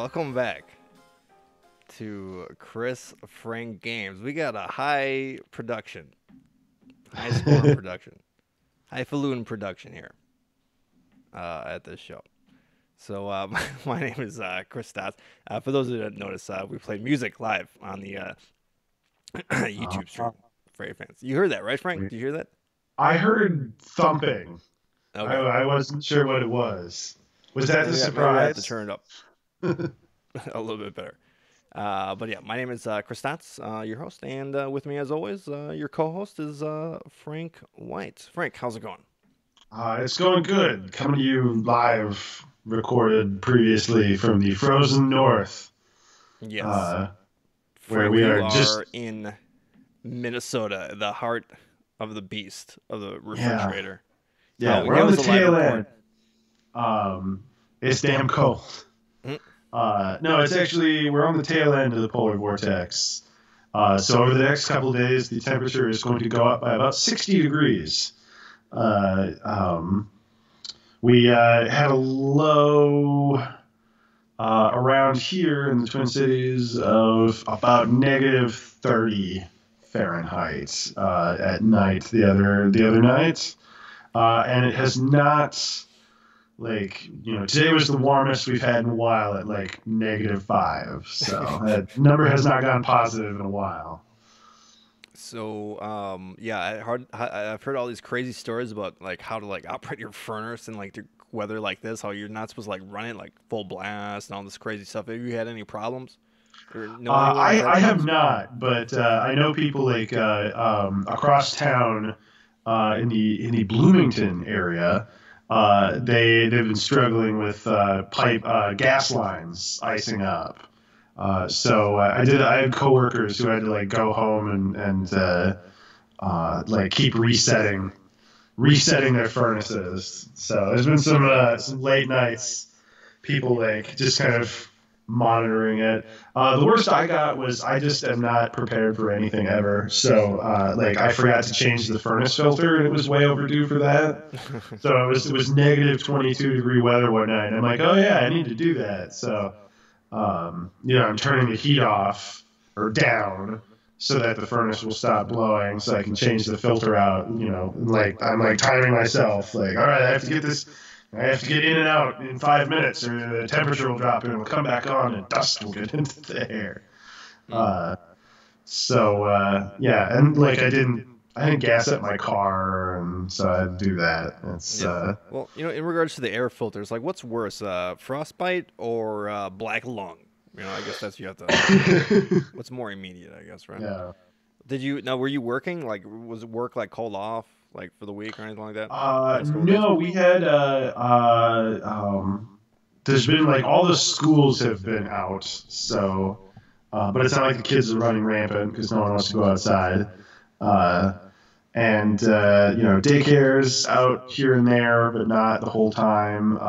welcome back to Chris Frank Games. We got a high production, high score production, highfalutin production here at this show. So my name is Chris Stotts. For those who didn't notice, we played music live on the YouTube stream for your fans. You heard that, right, Frank? Did you hear that? I heard thumping. Okay. I wasn't sure what it was. Was that the surprise? Maybe I have to turn it up a little bit better. But yeah, my name is Chris Stotts, your host, and with me, as always, your co-host is Frank White. Frank, how's it going? It's going good. Coming to you live, recorded previously from the frozen north. Yes. Where we are just in Minnesota, the heart of the beast of the refrigerator. Yeah, we're on the tail end. It's damn cold. No, it's actually, we're on the tail end of the polar vortex. So over the next couple of days, the temperature is going to go up by about 60 degrees. We had a low around here in the Twin Cities of about negative 30 Fahrenheit at night the other night. And it has not, today was the warmest we've had in a while at -5. So that number has not gone positive in a while. So, yeah, I've heard all these crazy stories about how to operate your furnace and the weather like this, how you're not supposed to run it full blast and all this crazy stuff. Have you had any problems? I have not, but I know people across town in the Bloomington area. They've been struggling with gas lines icing up. So I had coworkers who had to go home and keep resetting their furnaces. So there's been some late nights, people just kind of monitoring it. The worst I got was I just am not prepared for anything ever. So I forgot to change the furnace filter, and it was way overdue for that. So it was negative 22-degree weather one night, and I'm like, oh yeah, I need to do that. So I'm turning the heat off or down so that the furnace will stop blowing, so I can change the filter out. I'm timing myself. All right, I have to get in and out in 5 minutes, or the temperature will drop and it will come back on, and dust will get into the air. Yeah, and I didn't gas up my car, and so I had to do that. Well, in regards to the air filters, what's worse, frostbite or black lung? I guess that's you have to. What's more immediate, I guess, right? Yeah. Were you working? Was work called off for the week or anything like that? No, we had there's been all the schools have been out, so but it's not like the kids are running rampant because no one wants to go outside. And daycare's out here and there, but not the whole time.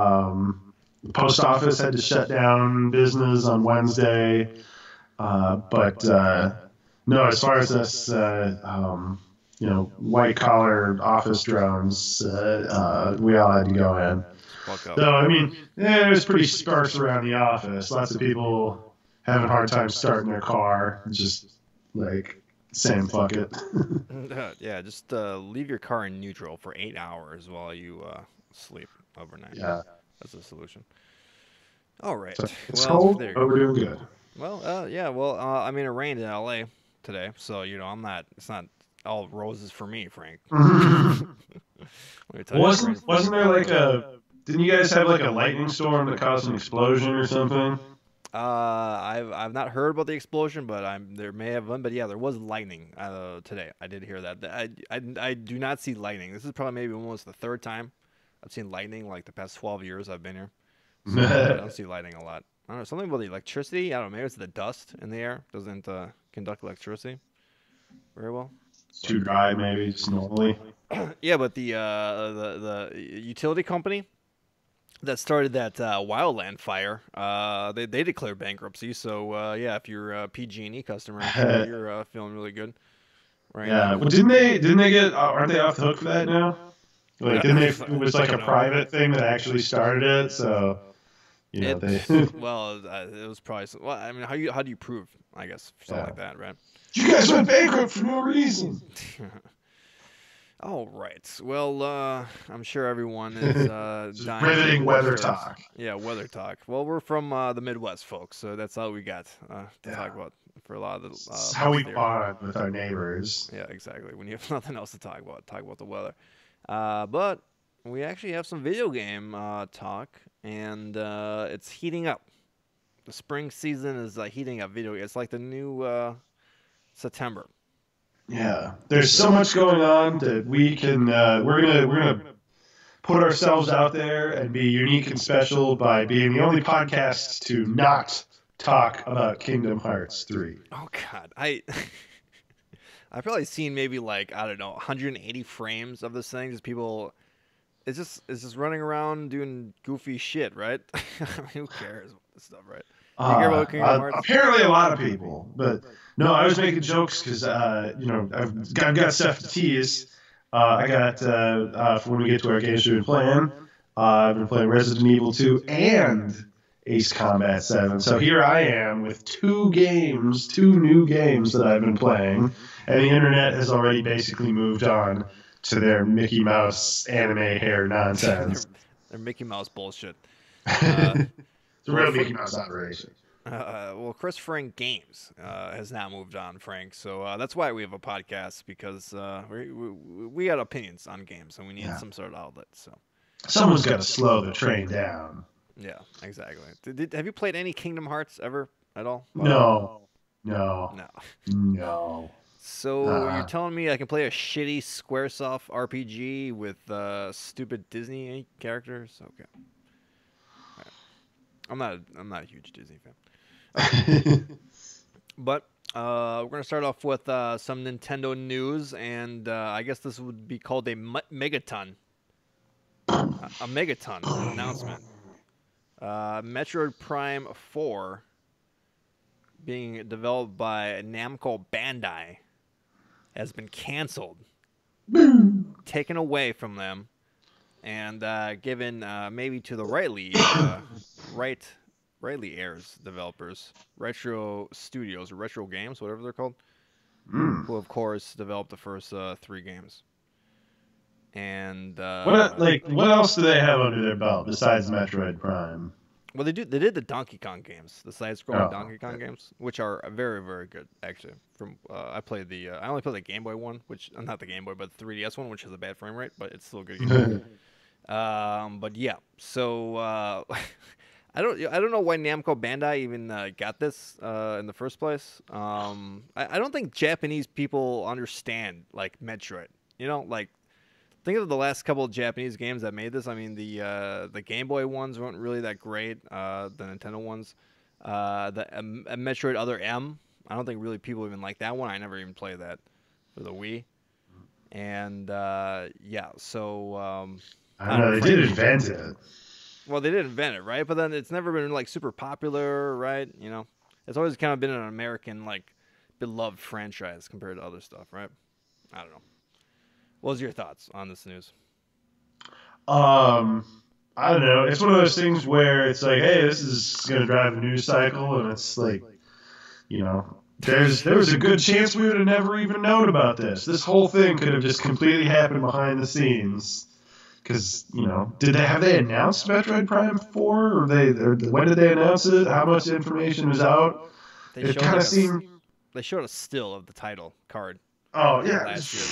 The post office had to shut down business on Wednesday, but no, as far as us, white collar office drones, we all had to go in. So it was pretty sparse around the office. Lots of people having a hard time starting their car, just saying fuck it. Yeah, just leave your car in neutral for 8 hours while you sleep overnight. Yeah. That's a solution. All right. So it's cold, but we're doing good. Well, yeah. Well, it rained in LA today, so I'm not. It's not all roses for me, Frank. Wasn't there Didn't you guys have a lightning storm that caused an explosion or something? I've not heard about the explosion, but there may have been. But yeah, there was lightning today. I did hear that. I do not see lightning. This is probably maybe almost the third time I've seen lightning the past 12 years I've been here. So I don't see lightning a lot. I don't know, something about the electricity. I don't know, maybe it's the dust in the air doesn't conduct electricity very well. It's too dry, maybe, just normally. Yeah, but the utility company that started that wildland fire, they declared bankruptcy. So yeah, if you're a PG&E customer, you're feeling really good. Right? Yeah. Well, didn't they get? Aren't they off the hook for that now? It was a private thing that actually started it. So You know, they. It was probably. Well, I mean, how do you prove? I guess something like that, right? You guys went bankrupt for no reason. All right. Well, I'm sure everyone is Just dying to riveting hear weather stories. talk. Yeah, weather talk. Well, we're from the Midwest, folks, so that's all we got to talk about for a lot of the. It's how we there. bond with our neighbors. Yeah, exactly. When you have nothing else to talk about the weather. But we actually have some video game talk, and it's heating up. The spring season is heating up. It's like the new September. Yeah, there's so much going on that we can. We're gonna put ourselves out there and be unique and special by being the only podcast to not talk about Kingdom Hearts 3. Oh God, I've probably seen maybe like I don't know 180 frames of this thing. Just people, it's just running around doing goofy shit, right? I mean, who cares about this stuff, right? You care about Kingdom Hearts? Apparently, a lot of people, but no, I was making jokes because I've got stuff to tease. I got for when we get to our games we've been playing. I've been playing Resident Evil 2 and Ace Combat 7. So here I am with two new games that I've been playing, and the internet has already basically moved on to their Mickey Mouse anime hair nonsense. They're Mickey Mouse bullshit. It's a real Mickey Mouse operation. Well, Chris Frank Games has now moved on, Frank. So that's why we have a podcast, because we got opinions on games and we need some sort of outlet. So someone's got to slow the train down. Yeah, exactly. Have you played any Kingdom Hearts ever at all? No. So you're telling me I can play a shitty SquareSoft RPG with stupid Disney characters? Okay. Right. I'm not a huge Disney fan. Okay. But we're gonna start off with some Nintendo news, and I guess this would be called a Megaton. A Megaton announcement. Metroid Prime 4, being developed by Namco Bandai, has been canceled, taken away from them, and given maybe to the Rightly Airs developers, Retro Studios or Retro Games, whatever they're called, who of course developed the first 3 games. And what else do they have under their belt besides Metroid Prime? Well, they did the Donkey Kong games, the side-scrolling Donkey Kong games, which are very, very good actually. From I only played the Game Boy one, which not the Game Boy, but the 3DS one, which has a bad frame rate, but it's still a good game. But yeah, so I don't know why Namco Bandai even got this in the first place. I don't think Japanese people understand like Metroid. You know, like. Think of the last couple of Japanese games that made this. I mean, the Game Boy ones weren't really that great. The Nintendo ones, the Metroid Other M. I don't think really people even like that one. I never even played that for the Wii. And yeah, so I don't know. They did invent it. Well, they did invent it, right? But then it's never been like super popular, right? You know, it's always kind of been an American like beloved franchise compared to other stuff, right? I don't know. What was your thoughts on this news? I don't know. It's one of those things where it's like, hey, this is going to drive a news cycle, and it's like, you know, there was a good chance we would have never even known about this. This whole thing could have just completely happened behind the scenes. Because, you know, have they announced Metroid Prime 4? Or when did they announce it? How much information was out? It kind of seemed... They showed a still of the title card. Oh, yeah. Last year.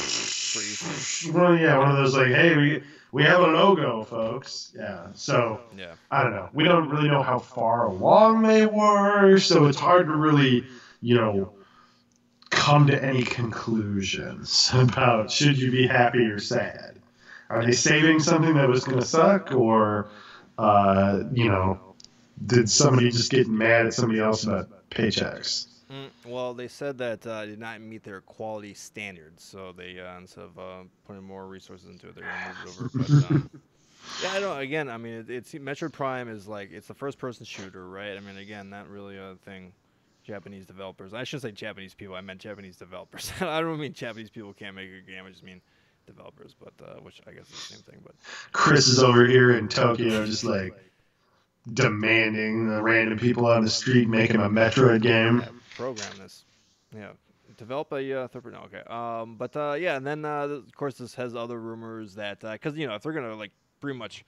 Well, yeah, one of those like, hey, we have a logo, folks. Yeah. So yeah. I don't know. We don't really know how far along they were, so it's hard to really, you know, come to any conclusions about should you be happy or sad. Are they saving something that was going to suck, or you know, did somebody just get mad at somebody else about paychecks? Well, they said that did not meet their quality standards, so they instead of putting more resources into it, they're going to move it over. But yeah, I don't. Again, I mean, it's Metroid Prime is like it's the first-person shooter, right? I mean, again, not really a thing. Japanese developers. I shouldn't say Japanese people. I meant Japanese developers. I don't mean Japanese people can't make a game. I just mean developers, but which I guess is the same thing. But Chris is over here in Tokyo, just like, demanding the random people on the street make him a Metroid game. Yeah, program this. Yeah, develop a third. No, okay. But yeah, and then of course this has other rumors that because if they're gonna like pretty much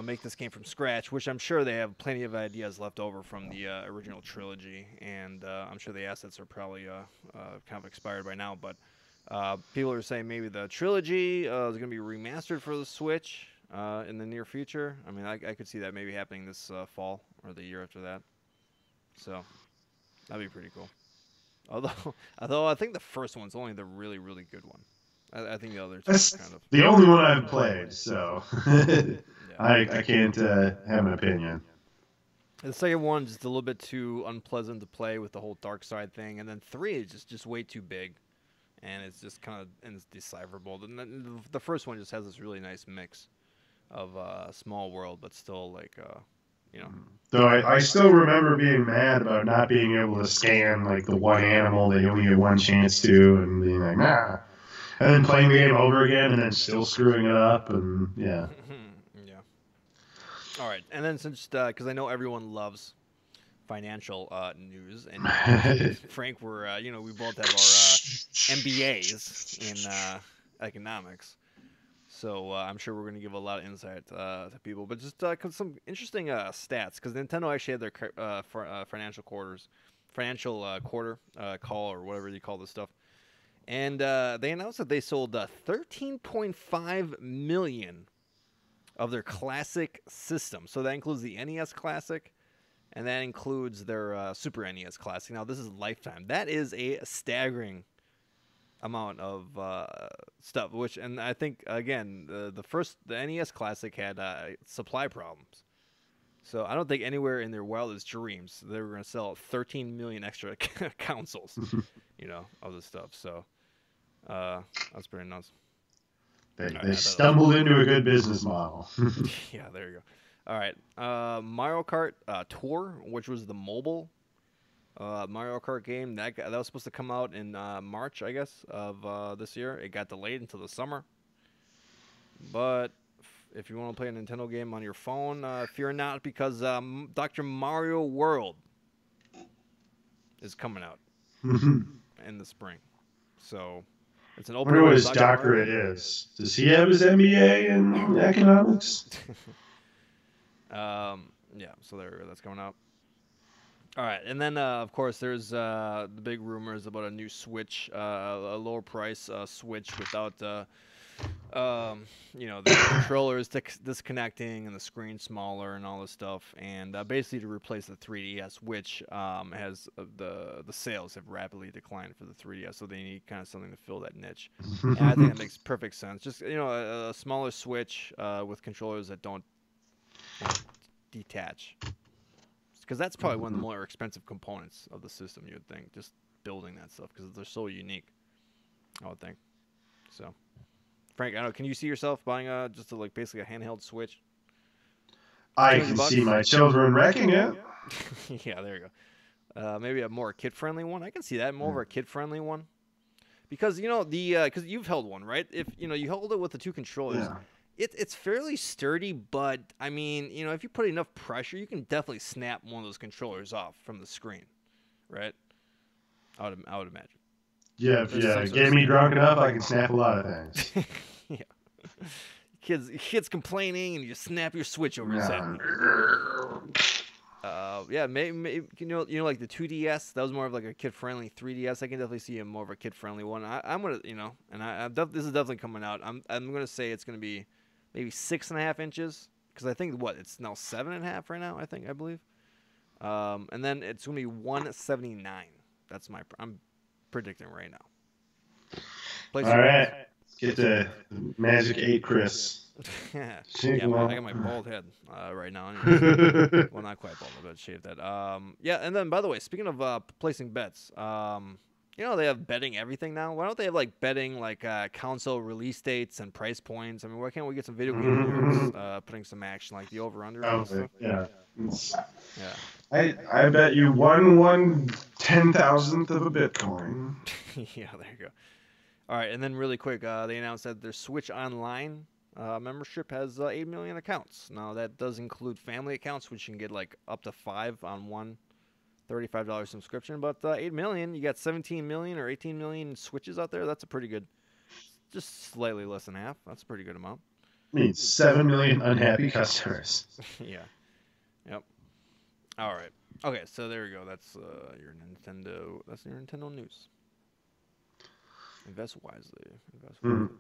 make this game from scratch, which I'm sure they have plenty of ideas left over from the original trilogy, and I'm sure the assets are probably kind of expired by now. But people are saying maybe the trilogy is going to be remastered for the Switch in the near future. I mean, I could see that maybe happening this fall or the year after that. So that'd be pretty cool. Although I think the first one's only the really, really good one. I think the other two That's are kind of the only one I've played, so yeah. I can't have an opinion. The second one just a little bit too unpleasant to play with the whole dark side thing, and then 3 is just way too big, and it's just kind of indecipherable. The first one just has this really nice mix of small world, but still like Though I still remember being mad about not being able to scan like the one animal that you only get one chance to, and being like, nah. And then playing the game over again, and then still screwing it up, and yeah. yeah. All right, and then since because I know everyone loves financial news, and Frank, we're we both have our MBAs in economics. So I'm sure we're going to give a lot of insight to people, but just some interesting stats because Nintendo actually had their financial quarter call or whatever you call this stuff, and they announced that they sold 13.5 million of their classic system. So that includes the NES Classic, and that includes their Super NES Classic. Now this is lifetime. That is a staggering amount of stuff, and I think again the NES Classic had supply problems, so I don't think anywhere in their wildest dreams they were going to sell 13 million extra consoles, of this stuff. So that's pretty nuts. They stumbled into a good business model. Yeah, there you go. All right, Mario Kart Tour, which was the mobile Mario Kart game that was supposed to come out in March, I guess, of this year. It got delayed until the summer. But if you want to play a Nintendo game on your phone, fear not, because Dr. Mario World is coming out in the spring. So it's an open. I wonder what his doctorate is. Does he have his MBA in economics? Yeah. So that's coming out. All right, and then of course there's the big rumors about a new Switch, a lower price Switch without the controllers disconnecting and the screen smaller and all this stuff, and basically to replace the 3DS, which has the sales have rapidly declined for the 3DS, so they need kind of something to fill that niche. And I think that makes perfect sense. Just a smaller Switch with controllers that don't detach. Because that's probably one of the more expensive components of the system, you would think, just building that stuff, because they're so unique, I would think. So, Frank, I don't know, can you see yourself buying just basically a handheld Switch? I can see my children wrecking it. Yeah, there you go. Maybe a more kid-friendly one. I can see that, more of a kid-friendly one. Because, because you've held one, right? If, you hold it with the two controllers. Yeah. It's fairly sturdy, but I mean, if you put enough pressure, you can definitely snap one of those controllers off from the screen, right? I would imagine. Yeah, get me drunk enough, I can snap a lot of things. Yeah. Kids complaining, and you snap your Switch over his head. Yeah, maybe like the 2DS. That was more of like a kid-friendly 3DS. I can definitely see more of a kid-friendly one. I'm gonna, and this is definitely coming out. I'm gonna say it's gonna be maybe 6.5 inches, because I think it's now 7.5 right now. I believe, and then it's gonna be 179. That's I'm predicting right now. All right, get the Magic 8, Chris. Yeah, I got my bald head right now. Well, not quite bald, but shaved that. Yeah, and then by the way, speaking of placing bets, they have betting everything now. Why don't they have betting console release dates and price points? I mean, why can't we get some video game nerds putting some action like the over/under and stuff? Yeah. Yeah. I bet you 1/10,000th of a Bitcoin. Yeah, there you go. All right, and then really quick, they announced that their Switch Online membership has 8 million accounts. Now that does include family accounts, which you can get like up to 5 on one $35 subscription. But 8 million, you got 17 million or 18 million switches out there. That's a pretty good, just slightly less than half. That's a pretty good amount. I mean, 7 million unhappy customers. Yeah. Yep. All right. Okay, so there we go. That's your Nintendo. That's your Nintendo news. Invest wisely. Invest wisely. Mm.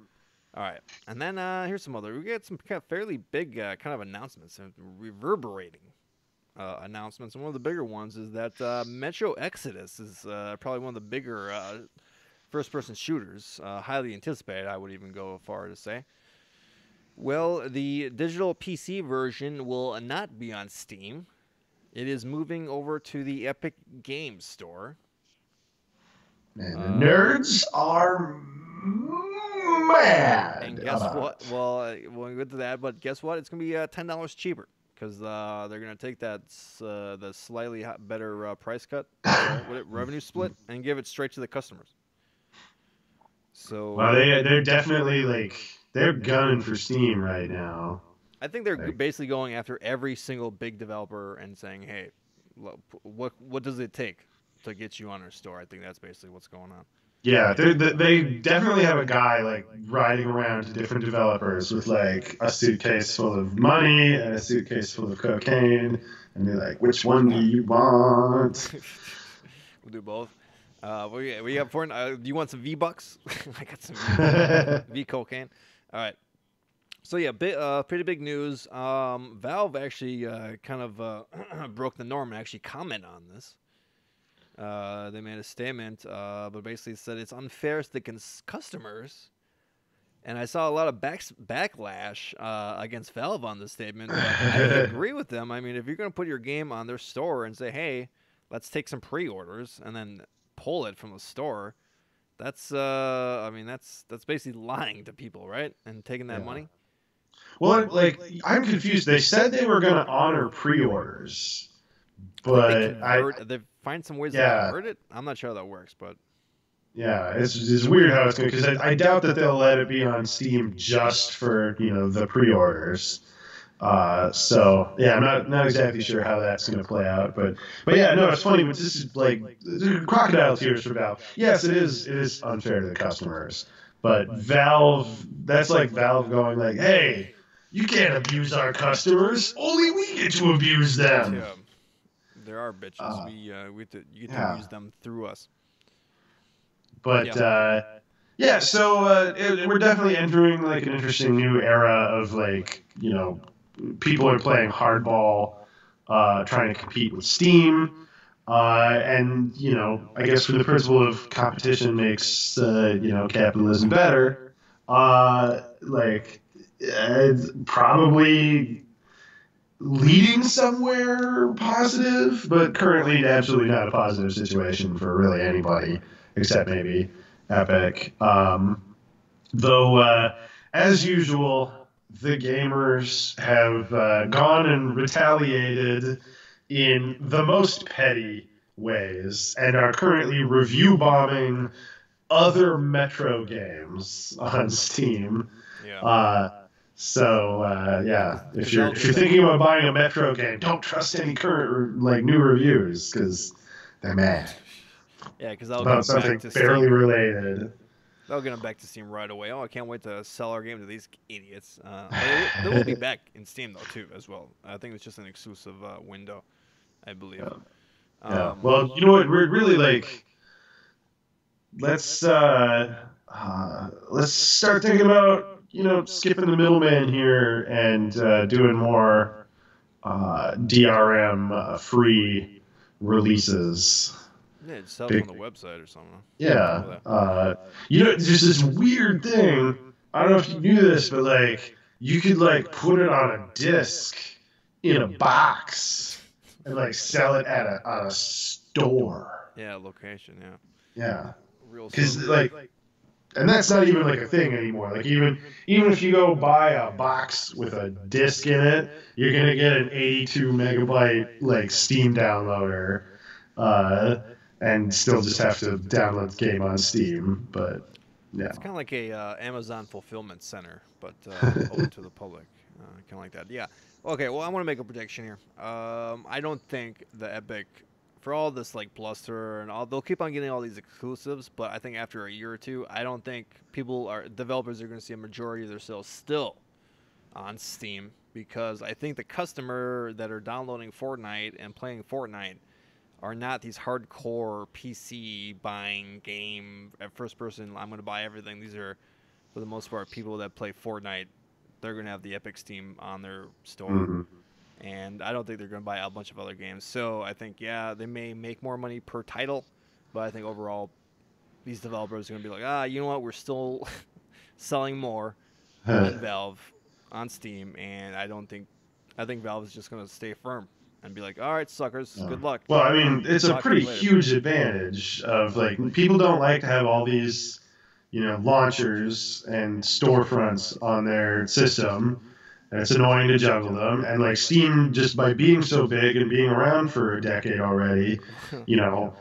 All right, and then here's some other. We got some kind of fairly big kind of announcements and reverberating announcements. And one of the bigger ones is that Metro Exodus is probably one of the bigger first-person shooters, highly anticipated. I would even go far to say. Well, the digital PC version will not be on Steam. It is moving over to the Epic Games Store. And the nerds are mad. And guess what? Well, we'll get to that, but guess what? It's going to be $10 cheaper because they're going to take that the slightly better price cut, revenue split, and give it straight to the customers. So well, they're definitely like they're gunning for Steam right now. I think they're basically going after every single big developer and saying, "Hey, what does it take to get you on our store?" I think that's basically what's going on. Yeah, they definitely have a guy like riding around to different developers with like a suitcase full of money and a suitcase full of cocaine, and they're like, "Which one do you want?" We'll do both. We have do you want some V-Bucks? I got some V cocaine. All right. So yeah, pretty big news. Valve actually kind of broke the norm and actually commented on this. They made a statement, but basically said it's unfair to the customers. And I saw a lot of backlash against Valve on this statement. But I agree with them. I mean, if you're going to put your game on their store and say, "Hey, let's take some pre-orders," and then pull it from the store, that's I mean, that's basically lying to people, right? And taking that money. Well, like I'm confused. They said they were going to honor pre-orders, but they find some ways to convert it. I'm not sure how that works, but yeah, it's weird how it's going because I doubt that they'll let it be on Steam just for the pre-orders. So yeah, I'm not exactly sure how that's going to play out, but yeah, no, it's funny. But this is like crocodile tears for Valve. Yes, it is unfair to the customers, but Valve, that's like Valve going like, "Hey, you can't abuse our customers. Only we get to abuse them." Yeah, there are bitches. You get to use them through us. But yeah, so we're definitely entering like an interesting new era of like people are playing hardball, trying to compete with Steam, and I guess for the principle of competition makes capitalism better. Like it's probably leading somewhere positive, but currently absolutely not a positive situation for really anybody except maybe Epic. Though, as usual, the gamers have gone and retaliated in the most petty ways and are currently review bombing other Metro games on Steam. Yeah. If you're thinking about buying a Metro game, don't trust any current new reviews because they're mad. Yeah, because about something barely related. They'll get them back to Steam right away. Oh, I can't wait to sell our game to these idiots. They will be back in Steam though too, as well. I think it's just an exclusive window, I believe. Yeah. Well, you know what? We're really like. Let's start thinking about skipping the middleman here and doing more DRM free releases. Yeah, just sell it on the website or something. Yeah. There's this weird thing. I don't know if you knew this, but like you could like put it on a disc in a box and like sell it at a store. Yeah, location. Yeah. Yeah. Because and that's not even like a thing anymore. Like even if you go buy a box with a disc in it, you're gonna get an 82 megabyte like Steam downloader, and still just have to download the game on Steam. But Yeah. It's kind of like a Amazon fulfillment center, but open to the public. Kind of like that. Yeah. Okay. Well, I want to make a prediction here. I don't think the Epic, for all this like bluster and all, they'll keep on getting all these exclusives. But I think after a year or two, I don't think developers are going to see a majority of their sales still on Steam, because I think the customer that are downloading Fortnite and playing Fortnite are not these hardcore PC buying game at first person. I'm going to buy everything. These are, for the most part, people that play Fortnite. They're going to have the Epic Steam on their store. Mm-hmm. And I don't think they're going to buy a bunch of other games. So I think, yeah, they may make more money per title, but I think overall these developers are going to be like, you know what? We're still selling more than Valve on Steam, and I think Valve is just going to stay firm and be like, all right, suckers, good luck. Well, I mean, it's a pretty huge advantage of, like, people don't like to have all these, launchers and storefronts on their system. And it's annoying to juggle them. And, like, Steam, just by being so big and being around for a decade already,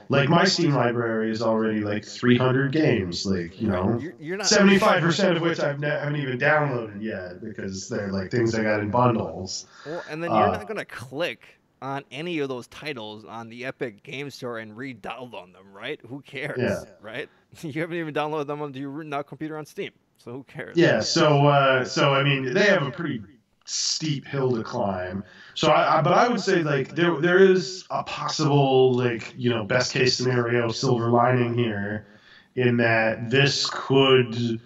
like, my Steam library is already, like, 300 games. Like, you're not 75% of which I haven't even downloaded yet, because they're, like, things I got in bundles. Well, and then you're not going to click on any of those titles on the Epic Game Store and re-download them, right? Who cares, right? You haven't even downloaded them onto your now computer on Steam, so who cares? Yeah, so I mean, they have a pretty steep hill to climb. So, but I would say, like, there is a possible, like, best case scenario silver lining here, in that this could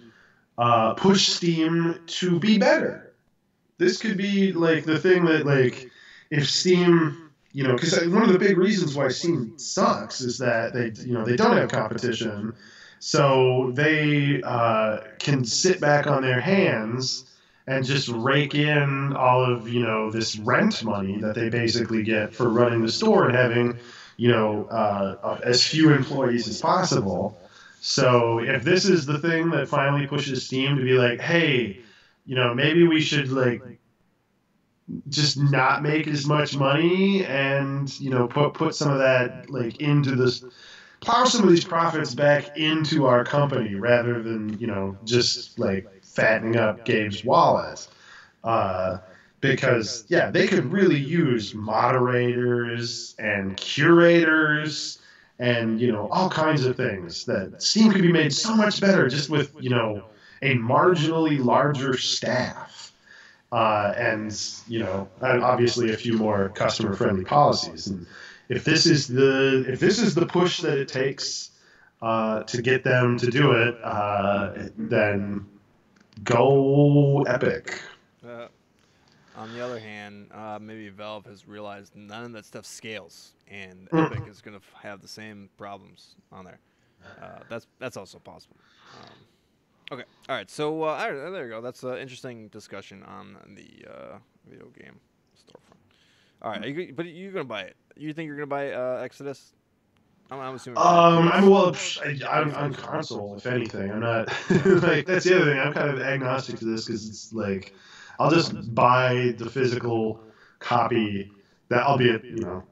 push Steam to be better. This could be, like, the thing that, like, if Steam, because one of the big reasons why Steam sucks is that they don't have competition, so they can sit back on their hands and just rake in all of this rent money that they basically get for running the store and having as few employees as possible. So if this is the thing that finally pushes Steam to be like, hey, maybe we should, like, just not make as much money and put some of that, like, into this, plow some of these profits back into our company rather than just, like, fattening up Gabe's wallet, because they could really use moderators and curators and all kinds of things. That Steam could be made so much better just with a marginally larger staff, and obviously a few more customer friendly policies. And if this is the push that it takes to get them to do it, then go Epic. On the other hand, maybe Valve has realized none of that stuff scales, and Epic is going to have the same problems on there. That's also possible. Okay, all right. So there you go. That's an interesting discussion on the video game storefront. All right, but you're going to buy it. You think you're going to buy Exodus? I'm assuming. I'm console, if anything. I'm not like, that's the other thing. I'm kind of agnostic to this, because it's like, I'll just buy the physical copy. That, albeit,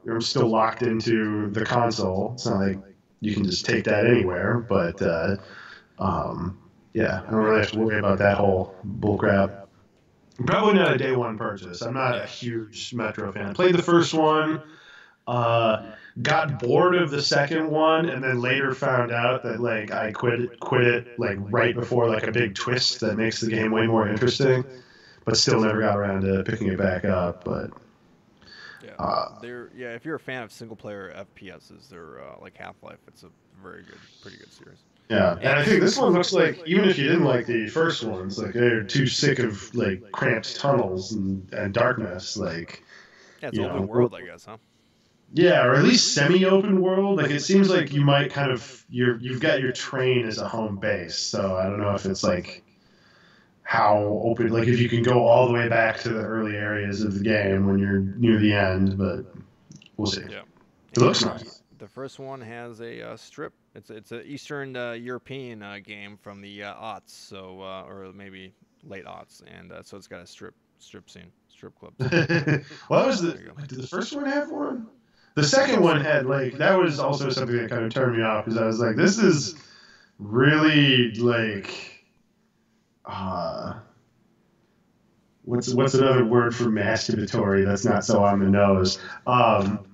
I'm still locked into the console. It's not like you can just take that anywhere. But I don't really have to worry about that whole bullcrap. Probably not a day one purchase. I'm not a huge Metro fan. I played the first one. Got bored of the second one, and then later found out that, like, I quit it like right before, like, a big twist that makes the game way more interesting, but still never got around to picking it back up. But if you're a fan of single player FPSs, they're like Half-Life. It's a pretty good series. Yeah, and I think this one looks like, even if you didn't like the first ones, like, they're too sick of, like, cramped tunnels and darkness, like. Yeah, it's open world, I guess, huh? Yeah, or at least semi-open world. Like, it seems like you might kind of, you've got your train as a home base. So I don't know if it's, like, how open, like, if you can go all the way back to the early areas of the game when you're near the end, but we'll see. Yeah. It looks nice. The first one has a strip. It's an Eastern European game from the aughts, so or maybe late aughts, and so it's got a strip club. Well, did the first one have one? The second one had, like, that was also something that kind of turned me off, because I was like, this is really like uh, what's another word for masturbatory that's not so on the nose. Well,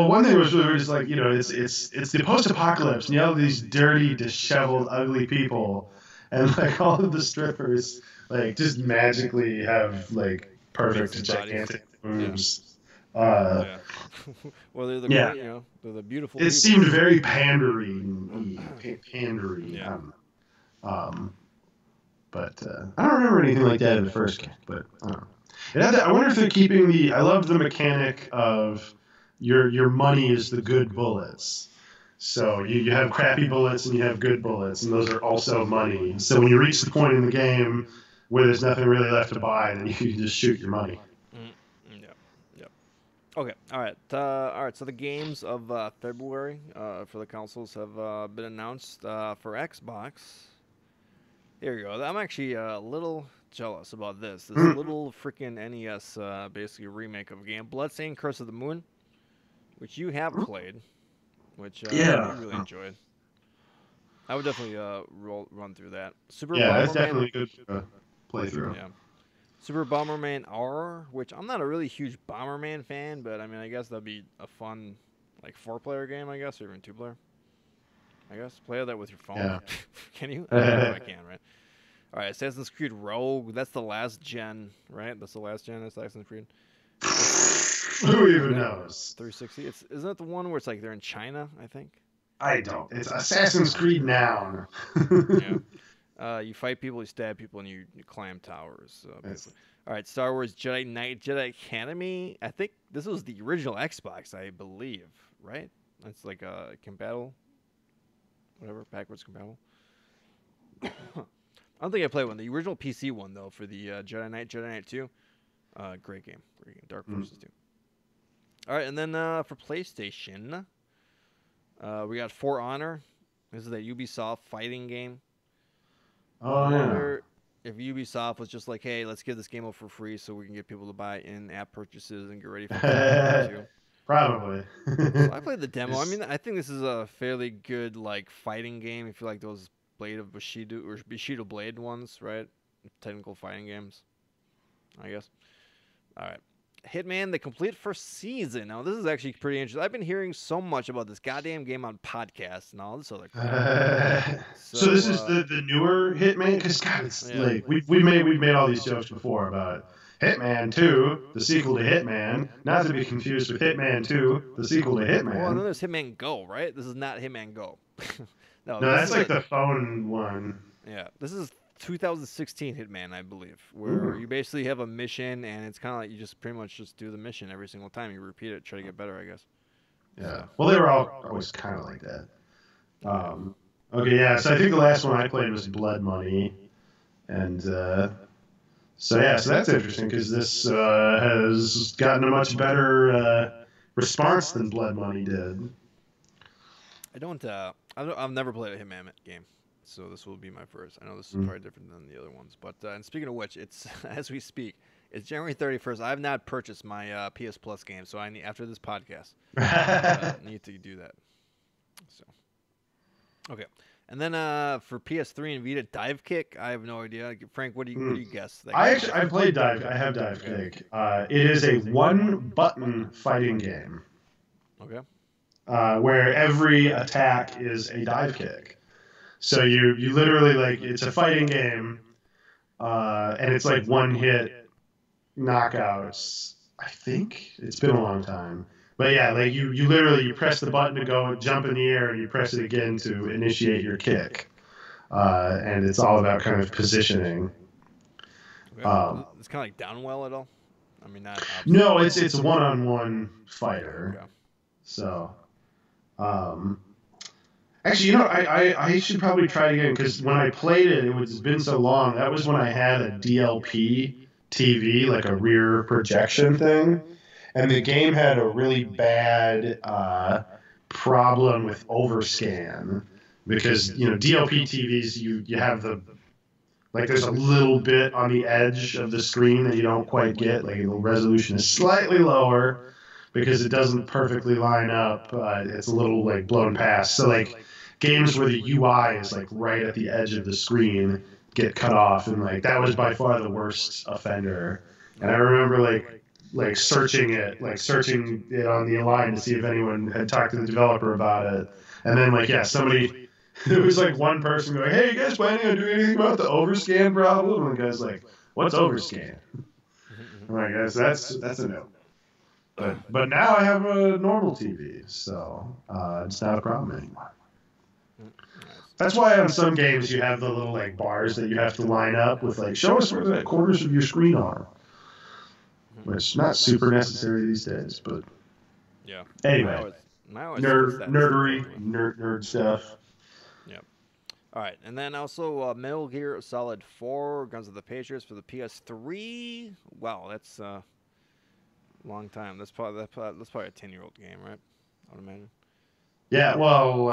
one thing was really just like it's the post-apocalypse, and you have these dirty, disheveled, ugly people, and like all of the strippers like just magically have like perfect, Amazing bodies. gigantic boobs. Yeah. Well, they're the Yeah, great, they're the beautiful it people. seemed very pandery. Yeah. But I don't remember anything like that in the first game. But I don't know. I wonder if they're keeping the. I love the mechanic of your money is the good bullets. So you have crappy bullets and you have good bullets, and those are also money. So when you reach the point in the game where there's nothing really left to buy, then you can just shoot your money. Yeah. Okay. All right. So the games of February for the consoles have been announced for Xbox. Here you go. I'm actually a little jealous about this. This little freaking NES basically remake of a game, Bloodstained: Curse of the Moon, which you have played, which Yeah. you really enjoyed. I would definitely run through that. Super Yeah, that's Bomberman. definitely a good playthrough. Yeah. Super Bomberman R, which I'm not a really huge Bomberman fan, but I mean, I guess that'd be a fun, like 4-player game, I guess, or even 2-player. I guess play that with your phone. Yeah. Can you? I don't know if I can, right? All right, Assassin's Creed Rogue. That's the last gen, right? That's the last gen. Assassin's Creed. Who even knows? 360. Isn't it the one where it's like they're in China? I think. I don't. It's Assassin's Creed noun. Yeah. You fight people, you stab people, and you climb towers. All right, Star Wars Jedi Knight Jedi Academy. I think this was the original Xbox, I believe, right? It's like compatible, whatever, backwards compatible. I don't think I played one. The original PC one though for the Jedi Knight 2. Great game. Dark Forces 2. All right, and then for PlayStation, we got For Honor. This is that Ubisoft fighting game. Oh, yeah. If Ubisoft was just like, hey, let's give this game out for free so we can get people to buy in-app purchases and get ready for it. Probably. So I played the demo. I mean, I think this is a fairly good like fighting game. If you like those Blade of Bushido Blade ones, right? Technical fighting games, I guess. All right. Hitman, the complete first season. Now, this is actually pretty interesting. I've been hearing so much about this goddamn game on podcasts and all this other crap. So this is the newer Hitman? Because, God, it's like, we've made all these jokes before about Hitman 2, the sequel to Hitman, not to be confused with Hitman 2, the sequel to Hitman. Well, and then there's Hitman Go, right? This is not Hitman Go. No, that's like the phone one. Yeah, this is 2016 Hitman, I believe, where you basically have a mission, and it's kind of like you just pretty much just do the mission every single time. You repeat it, try to get better, I guess. Yeah. So. Well, they were always kind of like that. Okay, yeah. So I think the last one I played was Blood Money, and so that's interesting because this has gotten a much better response than Blood Money did. I've never played a Hitman game. So this will be my first. I know this is probably different than the other ones. But and speaking of which, it's as we speak, it's January 31st. I have not purchased my PS Plus game, so I need after this podcast need to do that. So okay, and then for PS3 and Vita, Dive Kick. I have no idea. Frank, what do you guess? I played Dive. I have Dive Kick. It is a one-button fighting game. Okay. Where every attack is a dive kick. So you literally like it's a fighting game, and it's like one hit knockouts. I think it's been a long time, but yeah, like you literally you press the button to go jump in the air, and you press it again to initiate your kick, and it's all about kind of positioning. Okay. It's kind of like Downwell at all. I mean, not. No, it's a one-on-one fighter. Okay. So. Actually, I should probably try it again because when I played it, it's been so long. That was when I had a DLP TV, like a rear projection thing, and the game had a really bad problem with overscan because DLP TVs you have there's a little bit on the edge of the screen that you don't quite get. Like the resolution is slightly lower because it doesn't perfectly line up. It's a little like blown past. So like games where the UI is like right at the edge of the screen get cut off, and like that was by far the worst offender. And I remember like searching it on the line to see if anyone had talked to the developer about it. And then like yeah, somebody there was like one person going, "Hey, you guys planning on doing anything about the overscan problem?" And the guy's like, "What's overscan?" I'm like, "Guys, that's a no." But now I have a normal TV, so it's not a problem anymore. That's why on some games you have the little like bars that you have to line up with like show us where the corners of your screen are, which is not super necessary these days. But yeah. anyway, nerd stuff. Yep. All right, and then also Metal Gear Solid 4, Guns of the Patriots for the PS3. Wow, that's long time. That's probably a 10-year-old game, right? I would imagine. Yeah, well,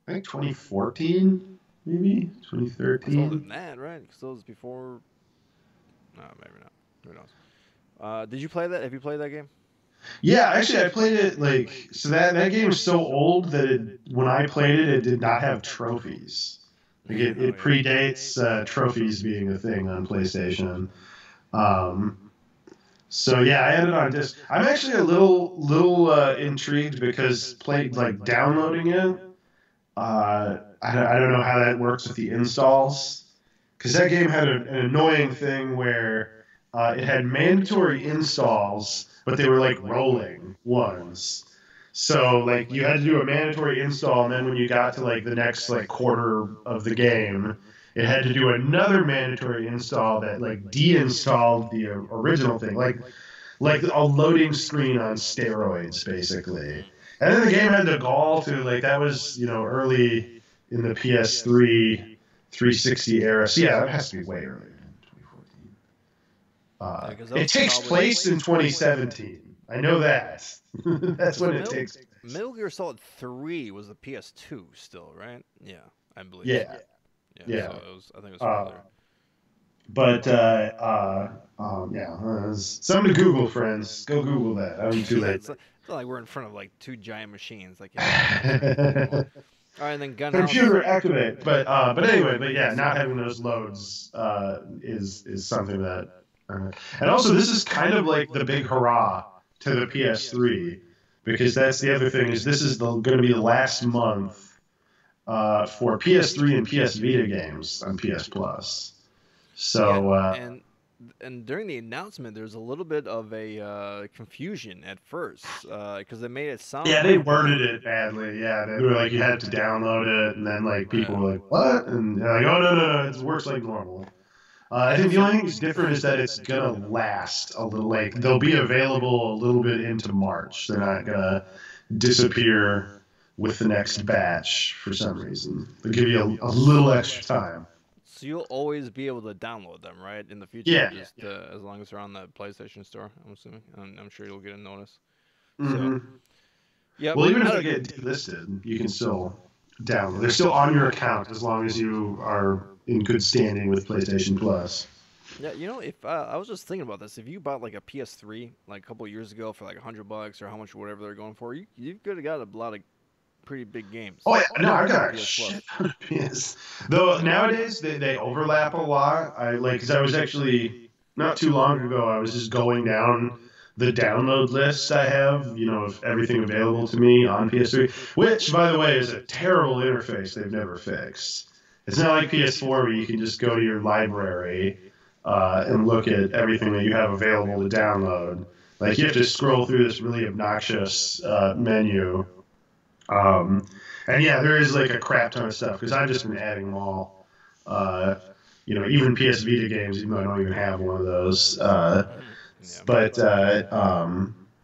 I think 2014, maybe 2013. It's older than that, right? Because it was before. No, maybe not. Who knows? Did you play that? Have you played that game? Yeah, actually, I played it like so that game is so old that when I played it, it did not have trophies. Like it predates trophies being a thing on PlayStation. So yeah, I had it on disc. I'm actually a little intrigued because downloading it. I don't know how that works with the installs because that game had an annoying thing where it had mandatory installs, but they were like rolling ones. So like you had to do a mandatory install, and then when you got to like the next like quarter of the game, it had to do another mandatory install that like deinstalled the original thing, like a loading screen on steroids, basically. And then the game had the gall to like that was early in the PS3 360 era. So yeah, that has to be way earlier than 2014. It takes place in 2017. I know that. That's when it takes place. Metal Gear Solid 3 was the PS2 still, right? Yeah, I believe. Yeah. So. Yeah. So I think it was earlier. But yeah, something to Google, friends. Go Google that. I'm too late. It's not like we're in front of like two giant machines. Like, all right, and then computer activate. But yeah, not having those loads is something that. And also, this is kind of like the big hurrah to the PS3 because that's the other thing is this is going to be the last month for PS3 and PS Vita games on PS Plus. So and during the announcement, there's a little bit of a confusion at first because they made it sound. Yeah, they worded it badly. Yeah, they were like you had to download it, and then like people were like, "What?" And they're like, "Oh no, it works like normal." I think the only thing that's different is that it's gonna last a little. Like they'll be available a little bit into March. They're not gonna disappear with the next batch for some reason. They'll give you a little extra time. So you'll always be able to download them, right, in the future? Yeah. Just as long as they're on the PlayStation Store, I'm assuming. I'm sure you'll get a notice. Mm-hmm. So, yeah. Well, even if they get delisted, you can still download. They're still on your account as long as you are in good standing with PlayStation Plus. Yeah, if I was just thinking about this, if you bought like a PS3 like a couple of years ago for like $100 or how much whatever they're going for, you could have got a lot of pretty big games. Oh yeah, no, I got a shit ton of PS. Though nowadays they overlap a lot. Because I was actually not too long ago. I was just going down the download list I have, of everything available to me on PS3. Which, by the way, is a terrible interface they've never fixed. It's not like PS4 where you can just go to your library and look at everything that you have available to download. Like you have to scroll through this really obnoxious menu. And yeah, there is like a crap ton of stuff because I've just been adding them all. Even PS Vita games, even though I don't even have one of those.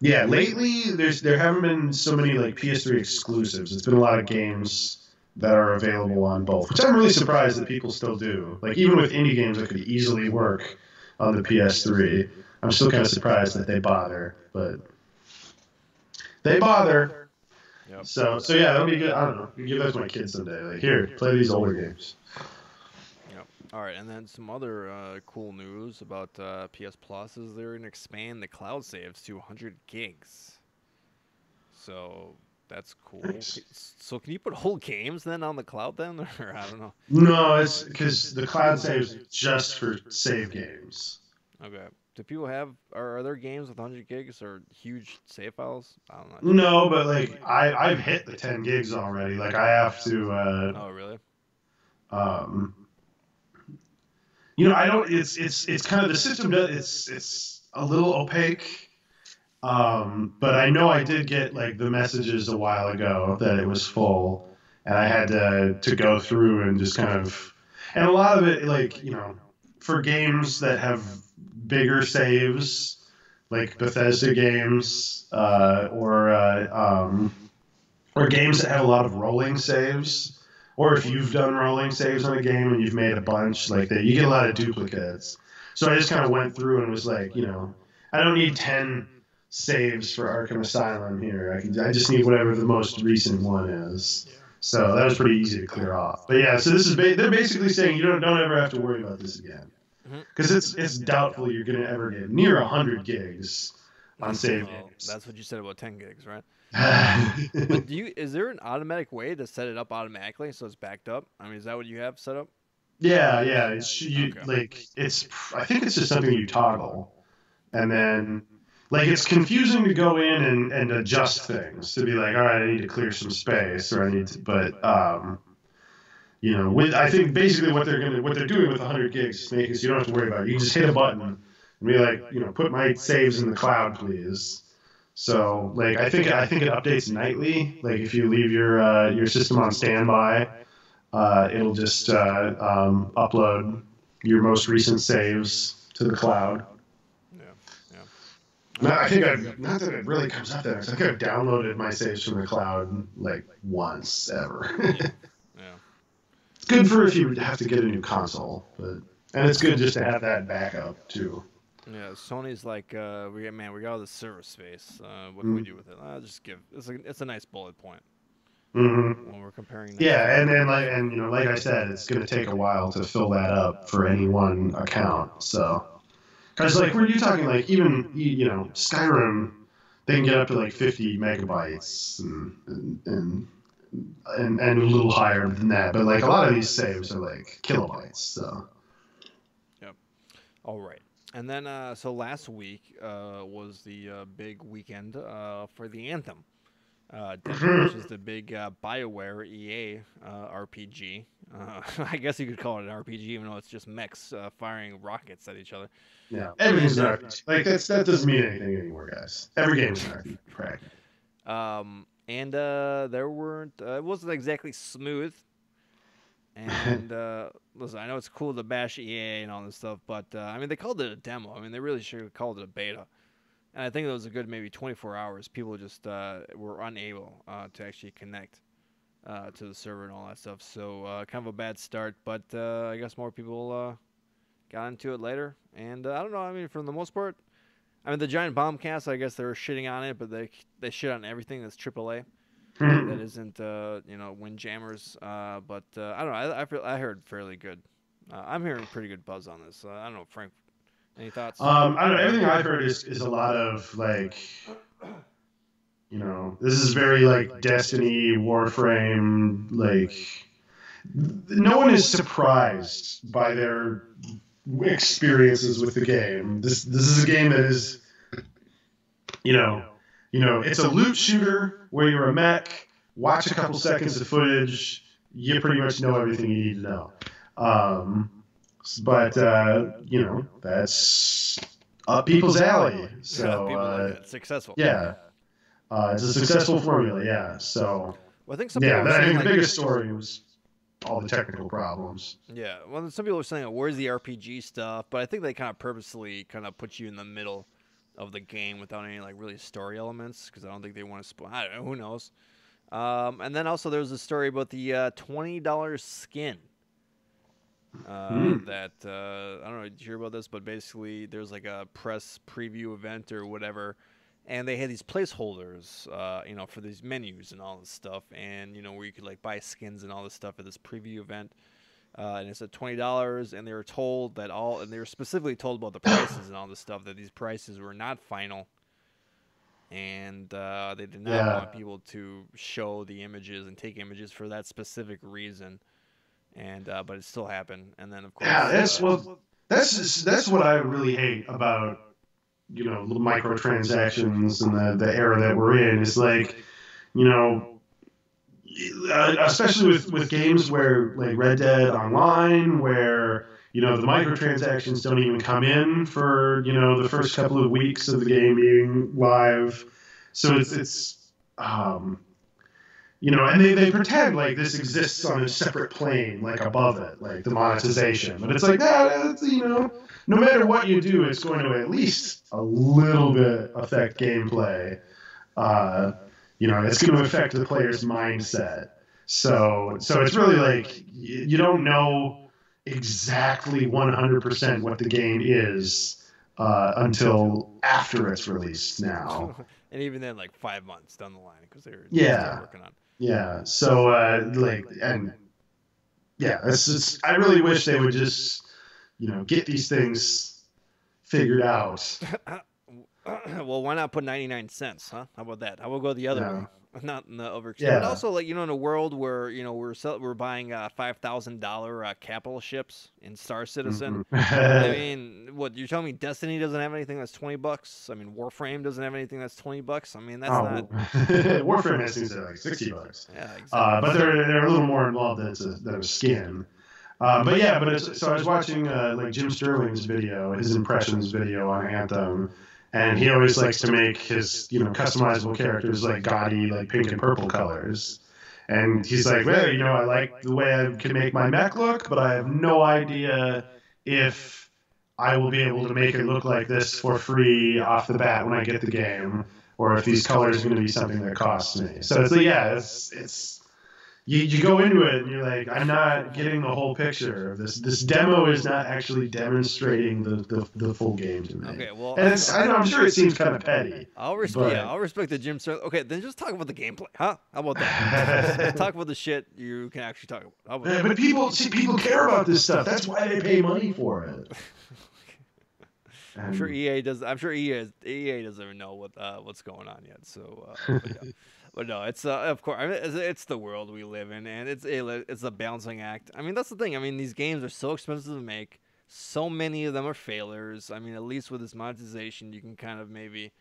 Yeah, lately there haven't been so many like PS3 exclusives. It's been a lot of games that are available on both, which I'm really surprised that people still do. Like even with indie games that could easily work on the PS3, I'm still kind of surprised that they bother, but they bother. Yep. So yeah, that'll be good. I don't know. You give that to my kids someday. Like here, play these older games. Yep. All right, and then some other cool news about PS Plus is they're going to expand the cloud saves to 100 gigs. So That's cool. Nice. So can you put whole games then on the cloud then, or I don't know. No, it's because the cloud saves just for save games. Okay. Do people have are there games with 100 gigs or huge save files? I'm not sure. No, but like I've hit the 10 gigs already. Like I have to Oh, really? um I don't it's kind of the system does it's a little opaque. But I know I did get like the messages a while ago that it was full, and I had to go through and just kind of, and a lot of it like for games that have bigger saves, like Bethesda games, or games that have a lot of rolling saves, or if you've done rolling saves on a game and you've made a bunch like that, you get a lot of duplicates. So I just kind of went through and was like, I don't need 10 saves for Arkham Asylum here. I just need whatever the most recent one is. So that was pretty easy to clear off. But yeah, so this is they're basically saying you don't ever have to worry about this again, because it's doubtful you're gonna ever get near 100 gigs on save Well, games. that's what you said about 10 gigs, right? But Yeah, is there an automatic way to set it up automatically so it's backed up? I mean, is that what you have set up? yeah. You Okay. like it's. I think it's just something you toggle, and then like it's confusing to go in and adjust things to be like, all right, I need to clear some space, or I need to, but with I think basically what they're doing with 100 gigs is making so you don't have to worry about it. You can just hit a button and be like, put my saves in the cloud, please. So like I think it updates nightly. Like if you leave your system on standby, it'll just upload your most recent saves to the cloud. Yeah. Yeah. No, I think I've not that it really comes up there. I think I've downloaded my saves from the cloud like once ever. Yeah. Yeah. It's good for if you have to get a new console, and it's good just to have that backup too. Yeah, Sony's like, we got all this server space. What can we do with it? Just give. It's a nice bullet point Mm-hmm. when we're comparing next Yeah, and gen. then like I said, it's going to take a while to fill that up for any one account. So, because like we're you talking like even Skyrim, they can get up to like 50 megabytes and a little higher than that. But like a lot of these saves are like kilobytes. So. Yep. All right. And then, so last week was the big weekend for the Anthem demo, which is the big BioWare EA RPG. I guess you could call it an RPG, even though it's just mechs firing rockets at each other. Yeah, everything's And an RPG. Like that doesn't mean anything anymore, guys. Every game is an RPG, practically. there weren't. It wasn't exactly smooth. And listen, I know it's cool to bash EA and all this stuff, but I mean, they called it a demo. I mean, they really should have called it a beta. And I think it was a good maybe 24 hours. People just were unable to actually connect to the server and all that stuff. So kind of a bad start, but I guess more people got into it later. And I don't know. I mean, for the most part, I mean, the Giant Bombcast, I guess they were shitting on it, but they shit on everything that's AAA. That isn't, Windjammers. But I don't know. I heard fairly good. I'm hearing pretty good buzz on this. I don't know, Frank. Any thoughts? I don't know. Everything I've heard is a lot of like, this is very like Destiny, Warframe. Like, no one is surprised by their experiences with the game. This is a game that is, it's a loot shooter where you're a mech. Watch a couple seconds of footage, you pretty much know everything you need to know. But that's up people's alley. So People like that. Successful. yeah, it's a successful formula. Yeah. So Well, I think some people were I saying think the like, biggest story was all the technical problems. yeah. Well, some people were saying, "Where's the RPG stuff?" But I think they kind of purposely kind of put you in the middle of the game without any like really story elements because I don't think they want to spoil. I don't know. Who knows? And then also there was a story about the $20 skin. That I don't know. Did you hear about this? But basically, there's like a press preview event or whatever, and they had these placeholders, for these menus and all this stuff, and where you could like buy skins and all this stuff at this preview event. And it's at $20, and they were told and they were specifically told about the prices and all this stuff that these prices were not final, and they did not Yeah. want people to show the images and take images for that specific reason. And but it still happened. And then of Yeah, course, that's what I really hate about microtransactions and the era that we're in. Is like, you know, especially with games where like Red Dead Online, where the microtransactions don't even come in for the first couple of weeks of the game being live. So it's and they pretend like this exists on a separate plane, like above it, like the monetization. But it's like that, no matter what you do, it's going to at least a little bit affect gameplay. It's going to affect the player's mindset. So it's really like you don't know exactly 100% what the game is until after it's released now. and even then, like 5 months down the line, because they're Yeah. still working on. Yeah. So it's just, I really wish they would just get these things figured out. Well, why not put 99 cents, huh? How about that? How about go the other Yeah. way? Not in the overextend. Yeah. But also, like, in a world where, we're buying $5,000 capital ships in Star Citizen. I mean, what, you're telling me Destiny doesn't have anything that's $20? I mean, Warframe doesn't have anything that's $20? I mean, that's not... Warframe has things that are like $60. Yeah, exactly. But they're a little more involved than a skin. So I was watching like Jim Sterling's video, his impressions video on Anthem, and he always likes to make his customizable characters like gaudy, like pink and purple colors. And he's like, well, I like the way I can make my mech look, but I have no idea if I will be able to make it look like this for free off the bat when I get the game, or if these colors are going to be something that costs me. So it's like, yeah, it's you go into it and you're like, I'm not getting the whole picture of this. This demo is not actually demonstrating the full game to me. Okay, well, and I'm sure it seems kind of petty. I'll respect the Jim Sterling. Okay, then just talk about the gameplay, huh? How about that? Talk about the shit you can actually talk about. How about that? But people care about this stuff. That's why they pay money for it. I'm sure EA does. I'm sure EA doesn't even know what's going on yet. So, but no, it's of course. I mean, it's the world we live in, and it's a balancing act. I mean, that's the thing. I mean, these games are so expensive to make. So many of them are failures. I mean, at least with this monetization, you can kind of maybe